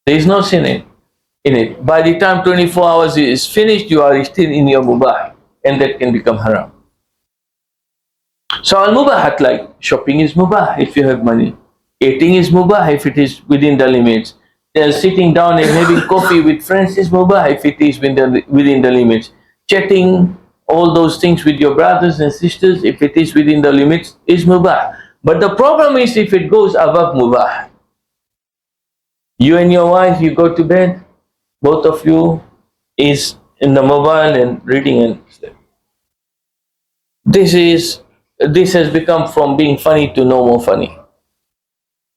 There is no sin in it. By the time 24 hours is finished, you are still in your mubah, and that can become haram. So al-mubahat, like shopping is mubah if you have money. Eating is mubah if it is within the limits. Sitting down and having coffee with friends is mubah if it is within the limits. Chatting, all those things with your brothers and sisters, if it is within the limits, is mubah. But the problem is if it goes above mubah. You and your wife, you go to bed, both of you is in the mobile and reading and sleep. This has become from being funny to no more funny.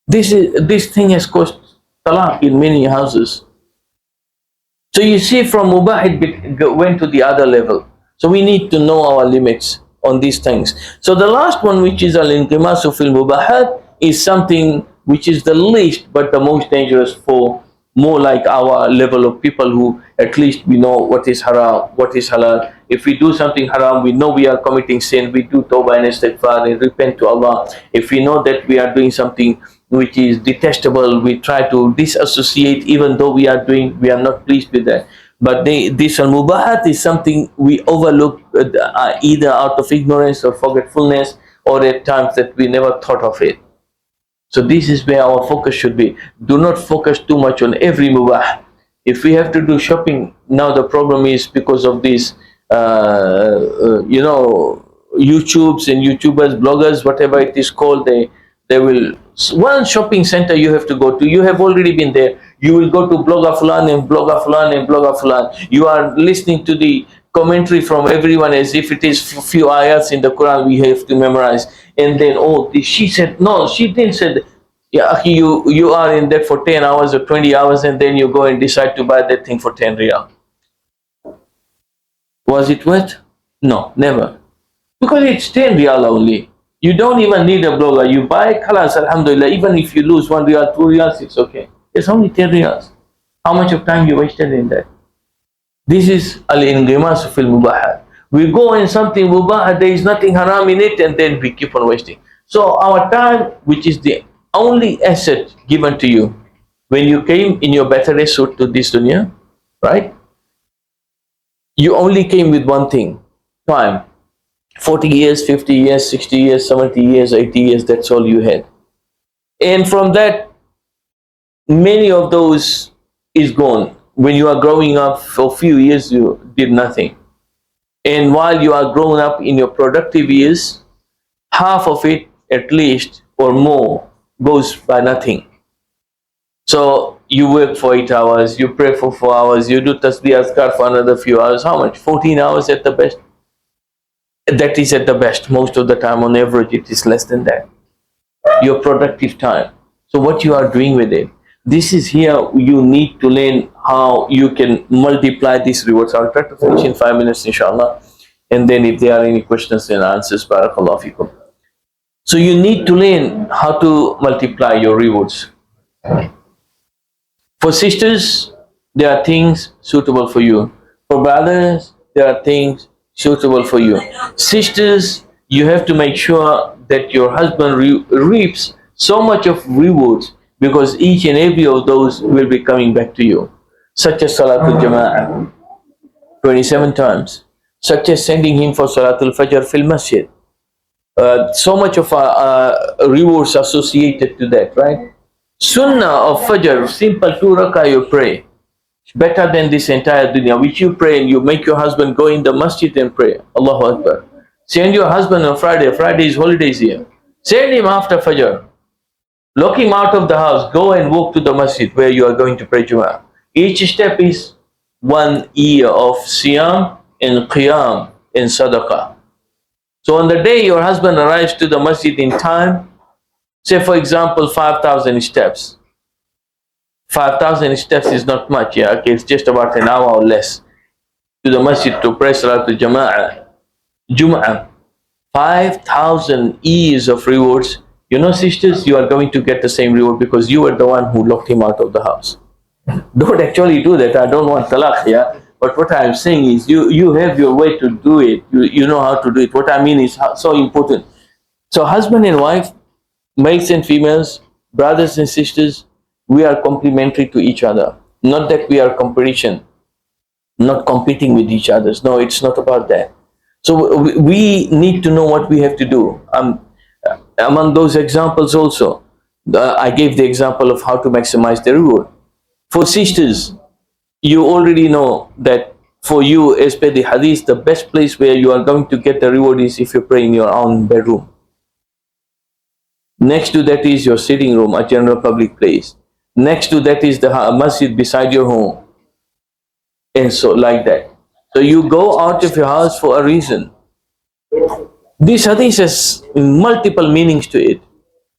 This thing has caused talaq in many houses. So you see, from mubah it went to the other level. So we need to know our limits on these things. So the last one, which is al-inqimasu fil mubahat, is something which is the least but the most dangerous for more like our level of people who at least we know what is haram, what is halal. If we do something haram, we know we are committing sin, we do tawbah and istighfar and repent to Allah. If we know that we are doing something which is detestable, we try to disassociate, even though we are not pleased with that. But this al-mubahat is something we overlook either out of ignorance or forgetfulness, or at times that we never thought of it. So this is where our focus should be. Do not focus too much on every mubah. If we have to do shopping, now the problem is because of this, YouTubes and YouTubers, bloggers, whatever it is called, they will, one shopping center you have to go to, you have already been there, you will go to blogger fulan and blogger fulan and blogger fulan. You are listening to the commentary from everyone as if it is few ayats in the Quran we have to memorize. And then, she said, no, she didn't say that. Yeah, you are in that for 10 hours or 20 hours, and then you go and decide to buy that thing for 10 riyal. Was it worth? No, never. Because it's 10 riyal only. You don't even need a blogger. You buy khalas, alhamdulillah. Even if you lose 1 riyal, 2 riyals, it's okay. It's only 10 riyals. How much of time you wasted in that? This is al-inghimas fil mubahat. We go in something mubah, there is nothing haram in it, and then we keep on wasting. So our time, which is the only asset given to you, when you came in your better suit to this dunya, right? You only came with one thing, time. 40 years, 50 years, 60 years, 70 years, 80 years, that's all you had. And from that, many of those is gone. When you are growing up for a few years, you did nothing. And while you are growing up in your productive years, half of it at least or more goes by nothing. So you work for 8 hours, you pray for 4 hours, you do tasbih azkar for another few hours. How much? 14 hours at the best. That is at the best. Most of the time, on average, it is less than that. your productive time. So what you are doing with it, this is here you need to learn how you can multiply these rewards. I'll try to finish in 5 minutes, inshallah. And then if there are any questions and answers, barakallahu fikum. So you need to learn how to multiply your rewards. For sisters, there are things suitable for you. For brothers, there are things suitable for you. Sisters, you have to make sure that your husband reaps so much of rewards, because each and every of those will be coming back to you. Such as Salatul Jama'ah, 27 times. Such as sending him for Salatul Fajr fil Masjid. So much of rewards associated to that, right? Sunnah of Fajr, simple 2 rakah you pray. Better than this entire dunya, which you pray and you make your husband go in the masjid and pray. Allahu Akbar. Send your husband on Friday. Friday is holidays here. Send him after Fajr. Lock him out of the house. Go and walk to the masjid where you are going to pray Jum'ah. Each step is 1 year of siyam and qiyam and sadaqah. So on the day your husband arrives to the masjid in time, say for example 5,000 steps. 5,000 steps is not much, yeah, okay, it's just about an hour or less to the masjid to pray Salatul Jum'ah. 5,000 years of rewards. You know, sisters, you are going to get the same reward because you were the one who locked him out of the house. Don't actually do that. I don't want talaq, yeah. But what I am saying is you have your way to do it. You know how to do it. What I mean is so important. So husband and wife, males and females, brothers and sisters, we are complementary to each other. Not that we are competition, not competing with each other. No, it's not about that. So we need to know what we have to do. Among those examples also, I gave the example of how to maximize the reward. For sisters, you already know that for you, as per the hadith, the best place where you are going to get the reward is if you pray in your own bedroom. Next to that is your sitting room, a general public place. Next to that is the masjid beside your home. And so like that. So you go out of your house for a reason. This hadith has multiple meanings to it.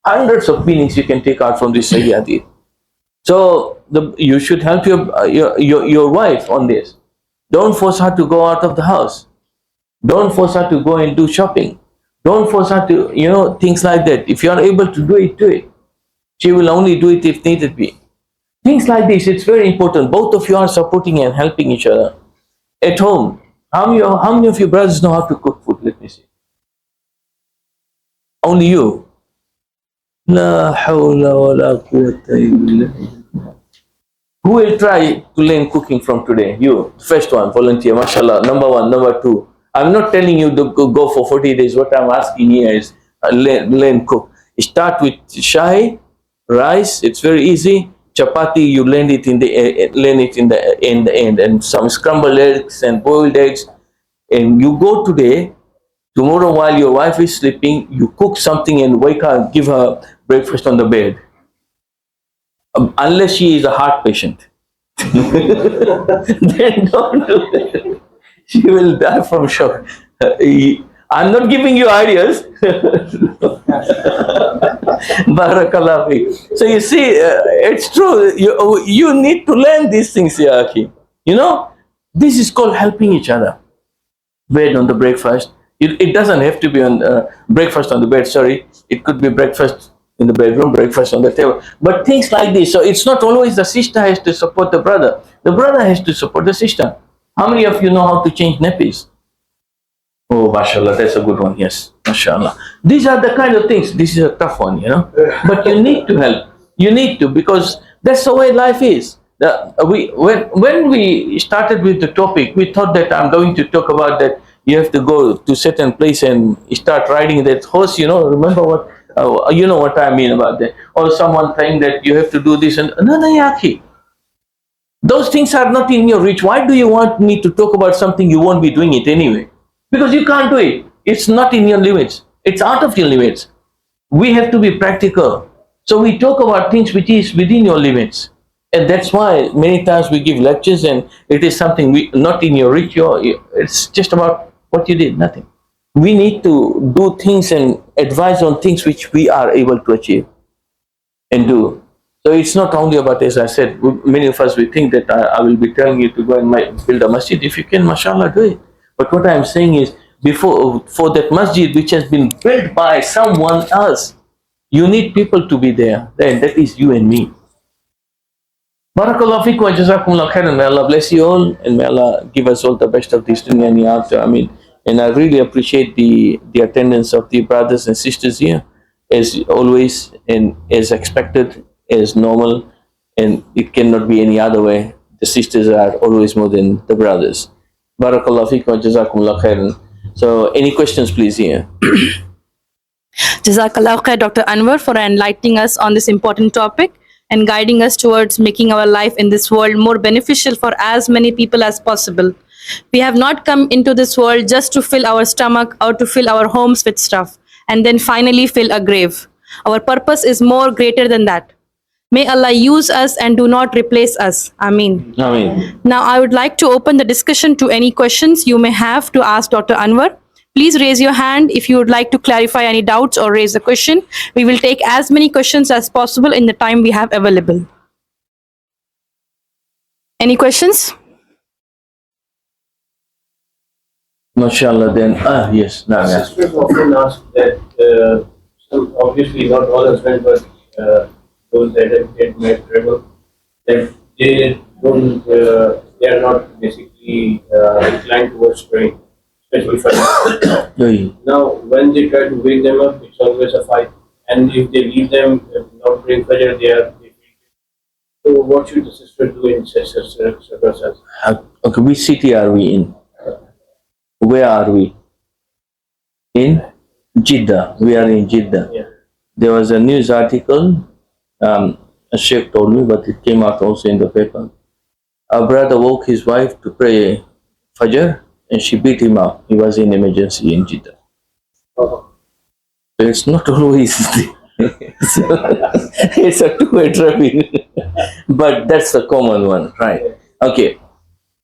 Hundreds of meanings you can take out from this Sahih hadith. So you should help your wife on this. Don't force her to go out of the house. Don't force her to go and do shopping. Don't force her to, things like that. If you are able to do it, do it. She will only do it if needed be. Things like this, it's very important. Both of you are supporting and helping each other. At home, how many of your brothers know how to cook food? Let me see. Only you. La hawla wa la quwwata illa billah. Who will try to learn cooking from today? You, first one, volunteer, mashallah. Number 1, number 2. I'm not telling you to go for 40 days. What I'm asking here is learn cook. Start with shahi, rice. It's very easy. Chapati, you learn it in the end, and some scrambled eggs and boiled eggs. And you go today. Tomorrow, while your wife is sleeping, you cook something and wake her, give her breakfast on the bed. Unless she is a heart patient, then don't do it. She will die from shock. I'm not giving you ideas. Barakallah fi. So you see, it's true. You need to learn these things, ya akhi. This is called helping each other. Bed on the breakfast. It doesn't have to be on breakfast on the bed. Sorry, it could be breakfast in the bedroom, breakfast on the table. But things like this. So it's not always the sister has to support the brother. The brother has to support the sister. How many of you know how to change nappies? Oh, mashallah, that's a good one. Yes, mashallah. These are the kind of things. This is a tough one, But you need to help. You need to, because that's the way life is. When we started with the topic, we thought that I'm going to talk about that you have to go to certain place and start riding that horse. Remember what? You know what I mean about that. Or someone saying that you have to do this and no, yaki. Those things are not in your reach. Why do you want me to talk about something you won't be doing it anyway? Because you can't do it. It's not in your limits. It's out of your limits. We have to be practical. So we talk about things which is within your limits. And that's why many times we give lectures and it is something not in your reach. It's just about what you did, nothing. We need to do things and advise on things which we are able to achieve and do. So it's not only about, as I said, many of us, we think that I will be telling you to go and build a masjid. If you can, mashallah, do it. But what I'm saying is, for that masjid which has been built by someone else, you need people to be there. Then that is you and me. Barakallahu feekum wa jazakumullah khairan. May Allah bless you all, and may Allah give us all the best of this dunya and hereafter. I mean, and I really appreciate the attendance of the brothers and sisters here, as always, and as expected, as normal, and it cannot be any other way. The sisters are always more than the brothers. Barakallahu feekum wa jazakumullah khairan. So, any questions, please, here? Jazakallah khair, Dr. Anwar, for enlightening us on this important topic and guiding us towards making our life in this world more beneficial for as many people as possible. We have not come into this world just to fill our stomach or to fill our homes with stuff and then finally fill a grave. Our purpose is more greater than that. May Allah use us and do not replace us. Ameen. Ameen. Now, I would like to open the discussion to any questions you may have to ask Dr. Anwar. Please raise your hand if you would like to clarify any doubts or raise a question. We will take as many questions as possible in the time we have available. Any questions? MashaAllah, then, yes, no, yeah. Sisters often ask that, obviously not all husbands, but those that have get married travel, that they don't, they are not basically inclined towards praying, especially for Now, when they try to wake them up, it's always a fight. And if they leave them not praying Fajr, they are defeated. So, what should the sister do in such circumstances? Okay, which city are we in? Where are we? In Jeddah. We are in Jeddah. Yeah. There was a news article, a sheikh told me, but it came out also in the paper. A brother woke his wife to pray Fajr and she beat him up. He was in emergency in Jeddah. Oh. So it's not always it's a two-way traffic. But that's the common one, right? Okay.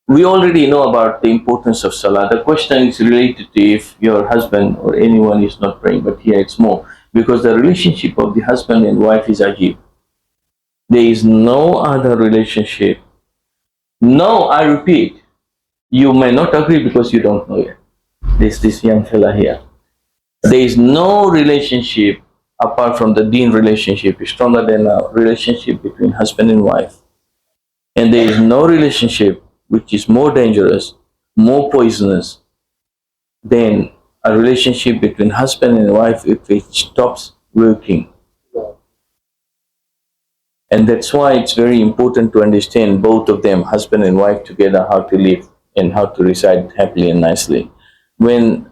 We already know about the importance of Salah. The question is related to if your husband or anyone is not praying, but here it's more. Because the relationship of the husband and wife is ajib. There is no other relationship. No, I repeat, you may not agree because you don't know yet. There's this young fella here. There is no relationship apart from the deen relationship is stronger than a relationship between husband and wife. And there is no relationship which is more dangerous, more poisonous than a relationship between husband and wife if it stops working. And that's why it's very important to understand both of them, husband and wife together, how to live and how to reside happily and nicely. When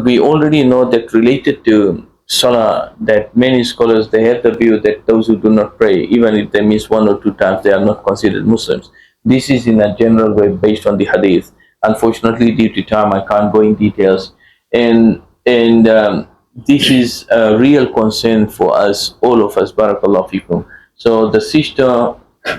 we already know that related to Salah, that many scholars, they have the view that those who do not pray, even if they miss 1 or 2 times, they are not considered Muslims. This is in a general way based on the hadith. Unfortunately, due to time, I can't go in details. And this is a real concern for us, all of us, barakallahu fikum. So the sister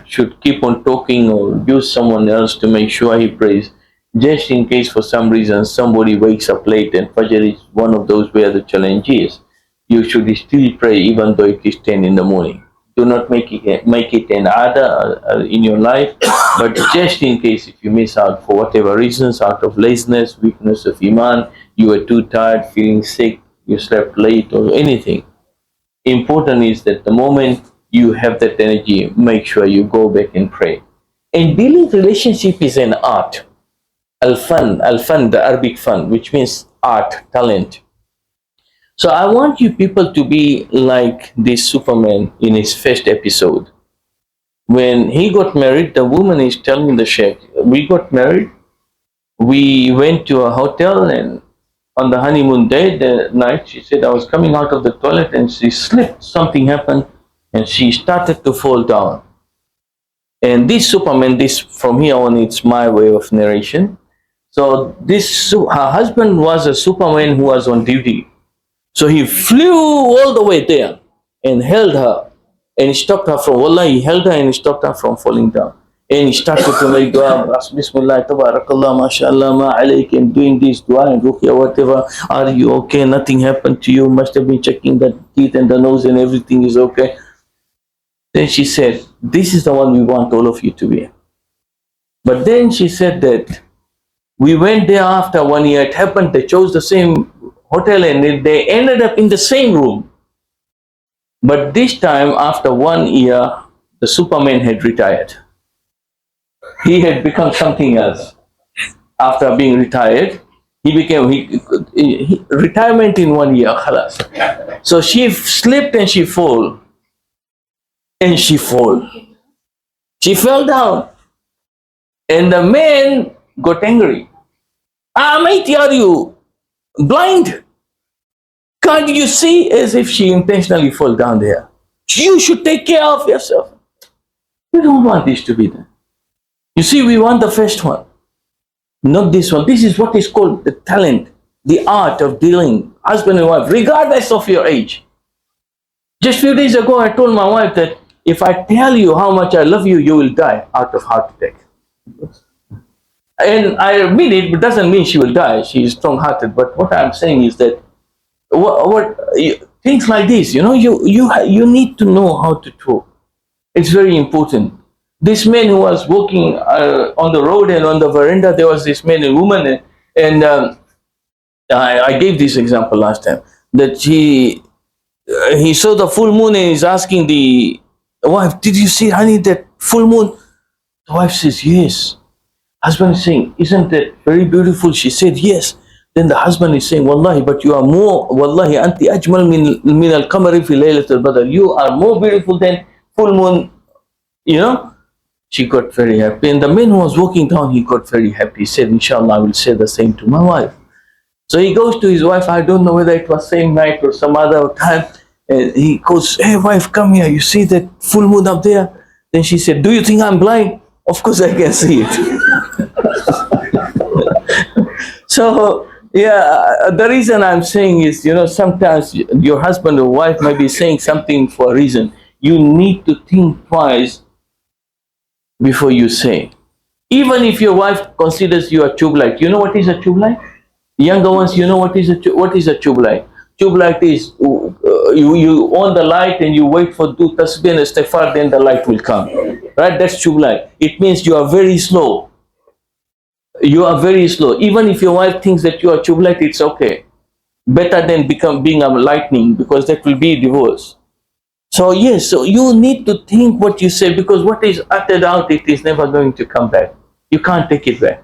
should keep on talking or use someone else to make sure he prays, just in case for some reason somebody wakes up late, and Fajr is one of those where the challenge is. You should still pray even though it is 10 in the morning. Do not make it an ada in your life, but just in case if you miss out for whatever reasons, out of laziness, weakness of iman, you were too tired, feeling sick, you slept late or anything. Important is that the moment you have that energy, make sure you go back and pray. And building relationship is an art. Al-fan, the Arabic fan, which means art, talent. So I want you people to be like this Superman in his first episode. When he got married, the woman is telling the sheikh, we got married, we went to a hotel, and on the honeymoon day, the night, she said, I was coming out of the toilet and she slipped, something happened, and she started to fall down. And this Superman, this from here on, it's my way of narration. So her husband was a Superman who was on duty. So he flew all the way there and held her and stopped her from, wallah, he held her and stopped her from falling down. And he started to make dua, Bismillah, Tabarakallah, MashaAllah, Ma alayk, and doing this dua and ruqya, whatever. Are you okay? Nothing happened to you. Must have been checking the teeth and the nose and everything is okay. Then she said, this is the one we want all of you to be. But then she said that we went there after 1 year. It happened, they chose the same hotel and they ended up in the same room. But this time, after 1 year, the Superman had retired. He had become something else. After being retired, he became retirement in 1 year. Khalas. So she slipped and she fell. And she fell. She fell down. And the man got angry. Mate, are you blind? Can't you see? As if she intentionally fell down there. You should take care of yourself. We don't want this to be done. You see, we want the first one, not this one. This is what is called the talent, the art of dealing husband and wife, regardless of your age. Just a few days ago, I told my wife that if I tell you how much I love you, you will die out of heart attack. And I mean it, but doesn't mean she will die. She is strong-hearted. But what I'm saying is that things like this, you need to know how to talk. It's very important. This man who was walking on the road and on the veranda, there was this man and woman, and I gave this example last time, that he saw the full moon and he's asking the wife, did you see, honey, that full moon? The wife says, yes. Husband is saying, isn't that very beautiful? She said, yes. Then the husband is saying, wallahi, but you are more, wallahi, anti ajmal min al-qamari fi laylat al-badr. You are more beautiful than full moon, She got very happy. And the man who was walking down, he got very happy. He said, inshallah, I will say the same to my wife. So he goes to his wife. I don't know whether it was same night or some other time. And he goes, hey, wife, come here. You see that full moon up there? Then she said, do you think I'm blind? Of course I can see it. So, yeah, the reason I'm saying is, sometimes your husband or wife might be saying something for a reason. You need to think twice before you say. Even if your wife considers you a tube light, you know what is a tube light? Younger ones, you know what is a tube light? Tube light is you on the light and you wait for do tasbih and istighfar, then the light will come. Right? That's tube light. It means you are very slow. You are very slow. Even if your wife thinks that you are tube light, it's okay. Better than being a lightning, because that will be divorce. So yes, so you need to think what you say, because what is uttered out, it is never going to come back. You can't take it back.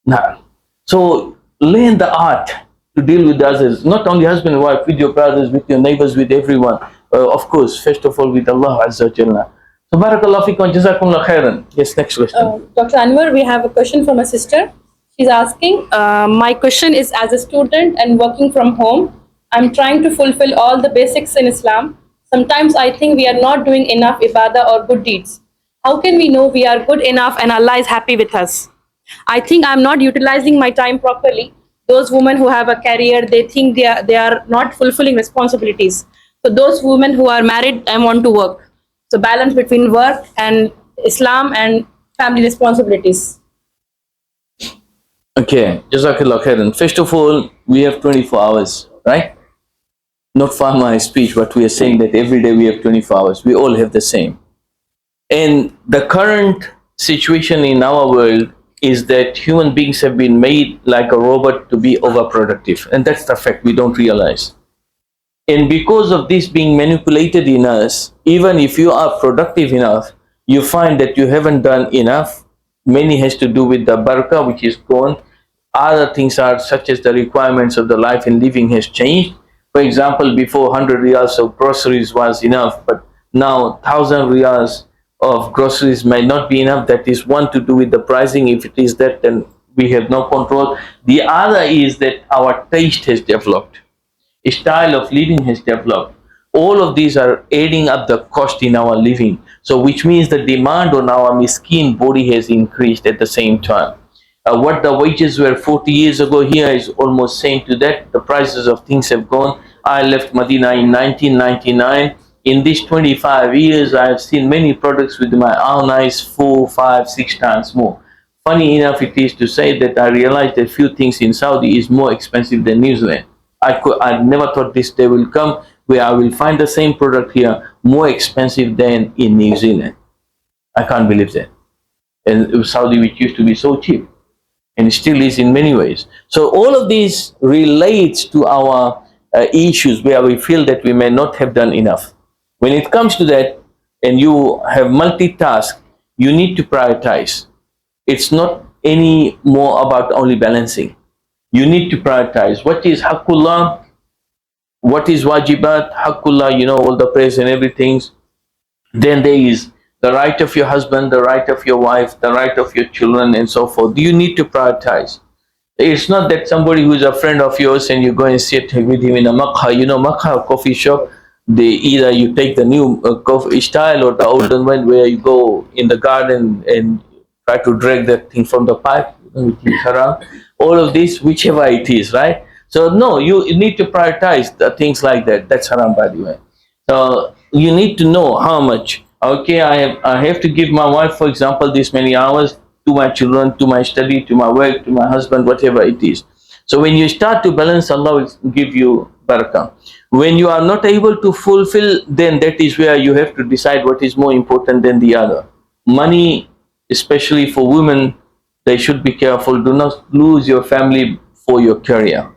Now, so learn the art to deal with others, not only husband and wife, with your brothers, with your neighbors, with everyone. Of course, first of all, with Allah Azza wa Jalla. So barakallahu fikum, jazakumullah khairan. Yes, next question. Dr. Anwar, we have a question from a sister. She's asking, my question is, as a student and working from home, I'm trying to fulfill all the basics in Islam. Sometimes I think we are not doing enough ibadah or good deeds. How can we know we are good enough and Allah is happy with us? I think I'm not utilizing my time properly. Those women who have a career, they think they are not fulfilling responsibilities. So those women who are married and want to work. So balance between work and Islam and family responsibilities. Okay, jazakallah khairan. First of all, we have 24 hours, right? Not for my speech, but we are saying that every day we have 24 hours. We all have the same. And the current situation in our world is that human beings have been made like a robot to be overproductive. And that's the fact we don't realize. And because of this being manipulated in us, even if you are productive enough, you find that you haven't done enough. Many has to do with the barakah, which is gone. Other things are such as the requirements of the life and living has changed. For example, before 100 riyals of groceries was enough, but now 1,000 riyals of groceries might not be enough. That is one, to do with the pricing. If it is that, then we have no control. The other is that our taste has developed. A style of living has developed. All of these are adding up the cost in our living. So which means the demand on our miskin body has increased at the same time. What the wages were 40 years ago here is almost same to that. The prices of things have gone. I left Medina in 1999 In these 25 years, I have seen many products with my own eyes 4, 5, 6 times more. Funny enough it is to say that I realized that few things in Saudi is more expensive than New Zealand. I never thought this day will come where I will find the same product here more expensive than in New Zealand. I can't believe that. And Saudi, which used to be so cheap, and still is in many ways. So all of these relates to our issues where we feel that we may not have done enough. When it comes to that, and you have multitask, you need to prioritize. It's not any more about only balancing. You need to prioritize. What is Haqqullah? What is Wajibat? Haqqullah, you know, all the prayers and everything. Then there is the right of your husband, the right of your wife, the right of your children, and so forth. You need to prioritize. It's not that somebody who is a friend of yours and you go and sit with him in a maqha, you know, maqha, coffee shop. They either you take the new coffee style or the olden one where you go in the garden and try to drag that thing from the pipe, which is haram. All of this, whichever it is, right? So no, you need to prioritize the things like that. That's haram, by the way. So you need to know how much. Okay, I have to give my wife, for example, this many hours, to my children, to my study, to my work, to my husband, whatever it is. So when you start to balance, Allah will give you barakah. When you are not able to fulfill, then that is where you have to decide what is more important than the other. Money, especially for women, they should be careful. Do not lose your family for your career.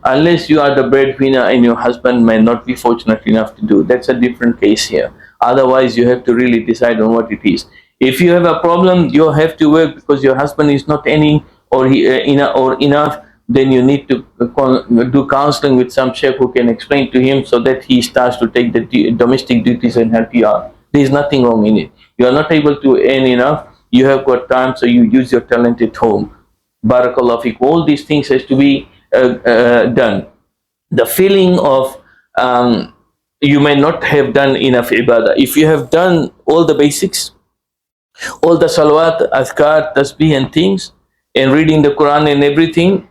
Unless you are the breadwinner and your husband may not be fortunate enough to do. That's a different case here. Otherwise, you have to really decide on what it is. If you have a problem, you have to work because your husband is not earning or enough, then you need to do counseling with some sheikh who can explain to him so that he starts to take the domestic duties and help you out. There is nothing wrong in it. You are not able to earn enough, you have got time, so you use your talent at home. Barakallah fiqh. All these things has to be done. The feeling of you may not have done enough ibadah. If you have done all the basics, all the salawat, azkar, tasbih and things, and reading the Quran and everything,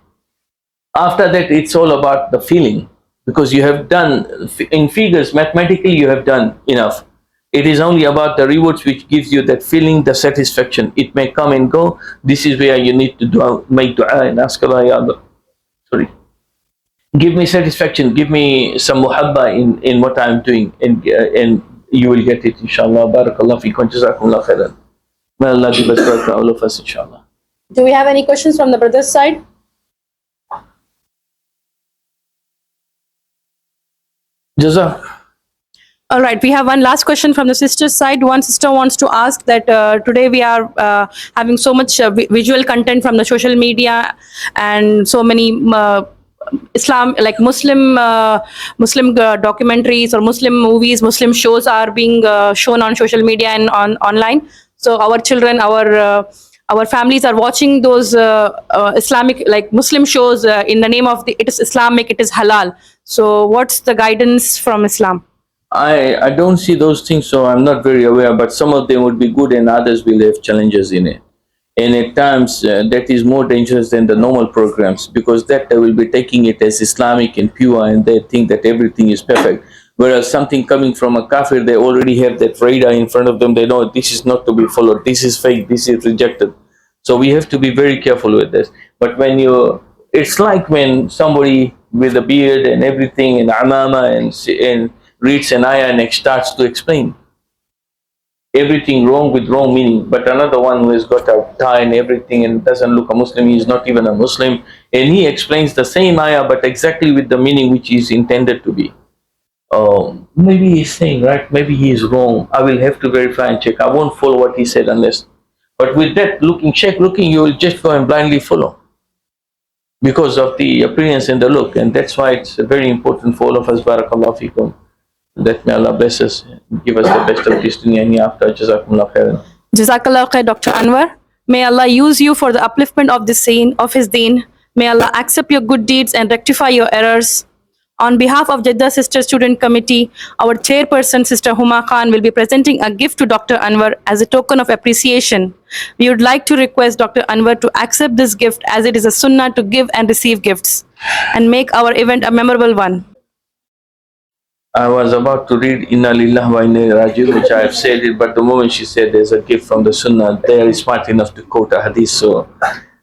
after that it's all about the feeling, because you have done, in figures, mathematically you have done enough. It is only about the rewards which gives you that feeling, the satisfaction. It may come and go. This is where you need to make dua and ask Allah, Ya Allah, sorry, give me satisfaction, give me some muhabba in what I am doing, and you will get it, inshallah. Barakallah fikum, jazakumullah khairan. May Allah give us barakah, all of us, inshallah. Do we have any questions from the brother's side? Jazak. All right, we have one last question from the sister's side. One sister wants to ask that today we are having so much visual content from the social media and so many Islam, like Muslim documentaries or Muslim movies, Muslim shows are being shown on social media and online. So our children, our families are watching those Islamic, like Muslim shows in the name of it is Islamic, it is halal. So what's the guidance from Islam? I don't see those things, so I'm not very aware, but some of them would be good and others will have challenges in it. And at times that is more dangerous than the normal programs, because that they will be taking it as Islamic and pure and they think that everything is perfect. Whereas something coming from a kafir, they already have that radar in front of them. They know this is not to be followed, this is fake, this is rejected. So we have to be very careful with this. But when it's like when somebody with a beard and everything and amama and reads an ayah and starts to explain everything wrong with wrong meaning, but another one who has got a tie and everything and doesn't look a Muslim, he is not even a Muslim, and he explains the same ayah but exactly with the meaning which is intended to be. Maybe he's saying right, maybe he is wrong. I will have to verify and check. I won't follow what he said unless, but with that check looking, you will just go and blindly follow because of the appearance and the look, and that's why it's very important for all of us. Barakallahu fikum. That may Allah bless us, give us the best of this dunya and hereafter. Jazakumullah khairan. Jazakallah khair, Dr. Anwar. May Allah use you for the upliftment of His deen. May Allah accept your good deeds and rectify your errors. On behalf of Jeddah Sister Student Committee, our chairperson, Sister Huma Khan, will be presenting a gift to Dr. Anwar as a token of appreciation. We would like to request Dr. Anwar to accept this gift, as it is a sunnah to give and receive gifts and make our event a memorable one. I was about to read Inna Lillahi wa Inna Ilaihi Raji'un, which I have said it, but the moment she said there's a gift from the Sunnah, they are smart enough to quote a hadith. So,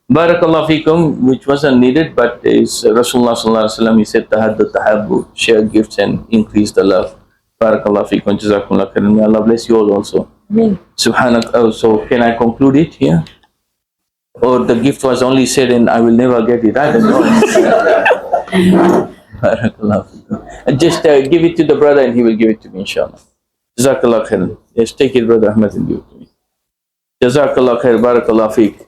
Barakallahu Fikum, which wasn't needed, but is Rasulullah Sallallahu Alaihi Wasallam, he said, Tahaddu Tahabbu, share gifts and increase the love. Barakallahu Fikum, Jazakumullah khairan. May Allah bless you all also. Subhanak. Oh, so can I conclude it here? Or the gift was only said and I will never get it? I don't know. Barakallahu Fikum. Just give it to the brother and he will give it to me, inshallah. Jazakallah khairan. Yes, take it, Brother Ahmed, and give it to me. Jazakallah khair, Barakallah Fiq.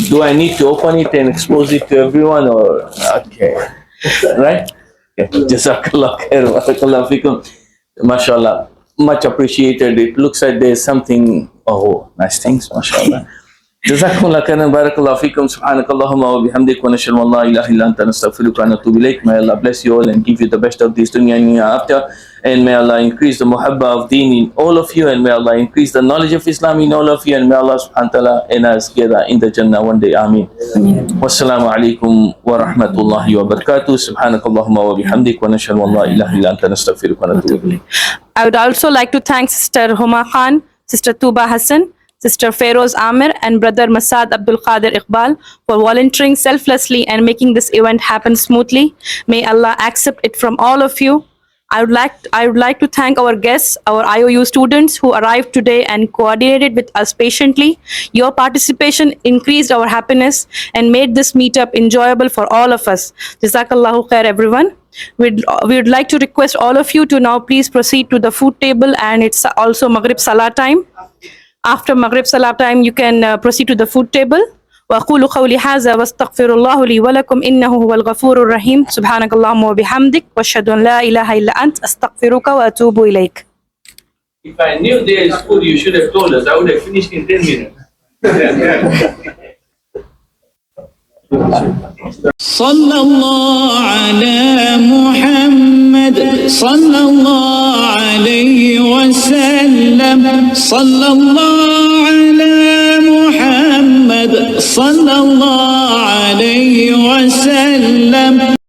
Do I need to open it and expose it to everyone, or okay? Right? Okay. Jazakallah khair, Barakallah Fikum. MashaAllah. Much appreciated. It looks like there's something. Oh, nice things, MashaAllah. Jazakumullah khairan, barakallahu fikum, subhanakallahumma wa bihamdik, wa nashhadu an la ilaha illa anta nastaghfiruka wa natubu ilayk. May Allah bless you all and give you the best of this dunya and hereafter. And may Allah increase the muhabba of deen in all of you, and may Allah increase the knowledge of Islam in all of you, and may Allah subhanahu wa ta'ala end us together in the Jannah one day. Ameen. Wassalamu alaikum wa rahmatullahi wa barakatuh. Subhanakallahumma wa bihamdik, wa nashhadu an la ilaha illa anta nastaghfiruka wa natubu ilayk. I would also like to thank Sister Huma Khan, Sister Tuba Hassan, Sister Feroz Amir, and Brother Masad Abdul Qadir Iqbal for volunteering selflessly and making this event happen smoothly. May Allah accept it from all of you. I would like to thank our guests, our IOU students who arrived today and coordinated with us patiently. Your participation increased our happiness and made this meetup enjoyable for all of us. Jazakallahu khair, everyone. We would like to request all of you to now please proceed to the food table, and it's also Maghrib Salah time. After Maghrib Salah time, you can proceed to the food table. وأقول قولي هذا واستغفر الله لي ولكم إنه هو الغفور الرحيم سبحانك اللهم وبحمدك وأشهد أن لا إله إلا أنت أستغفرك وأتوب إليك. If I knew there is food, you should have told us. I would have finished in 10 minutes. صلى الله على محمد صلى الله عليه وسلم صلى الله على محمد صلى الله عليه وسلم.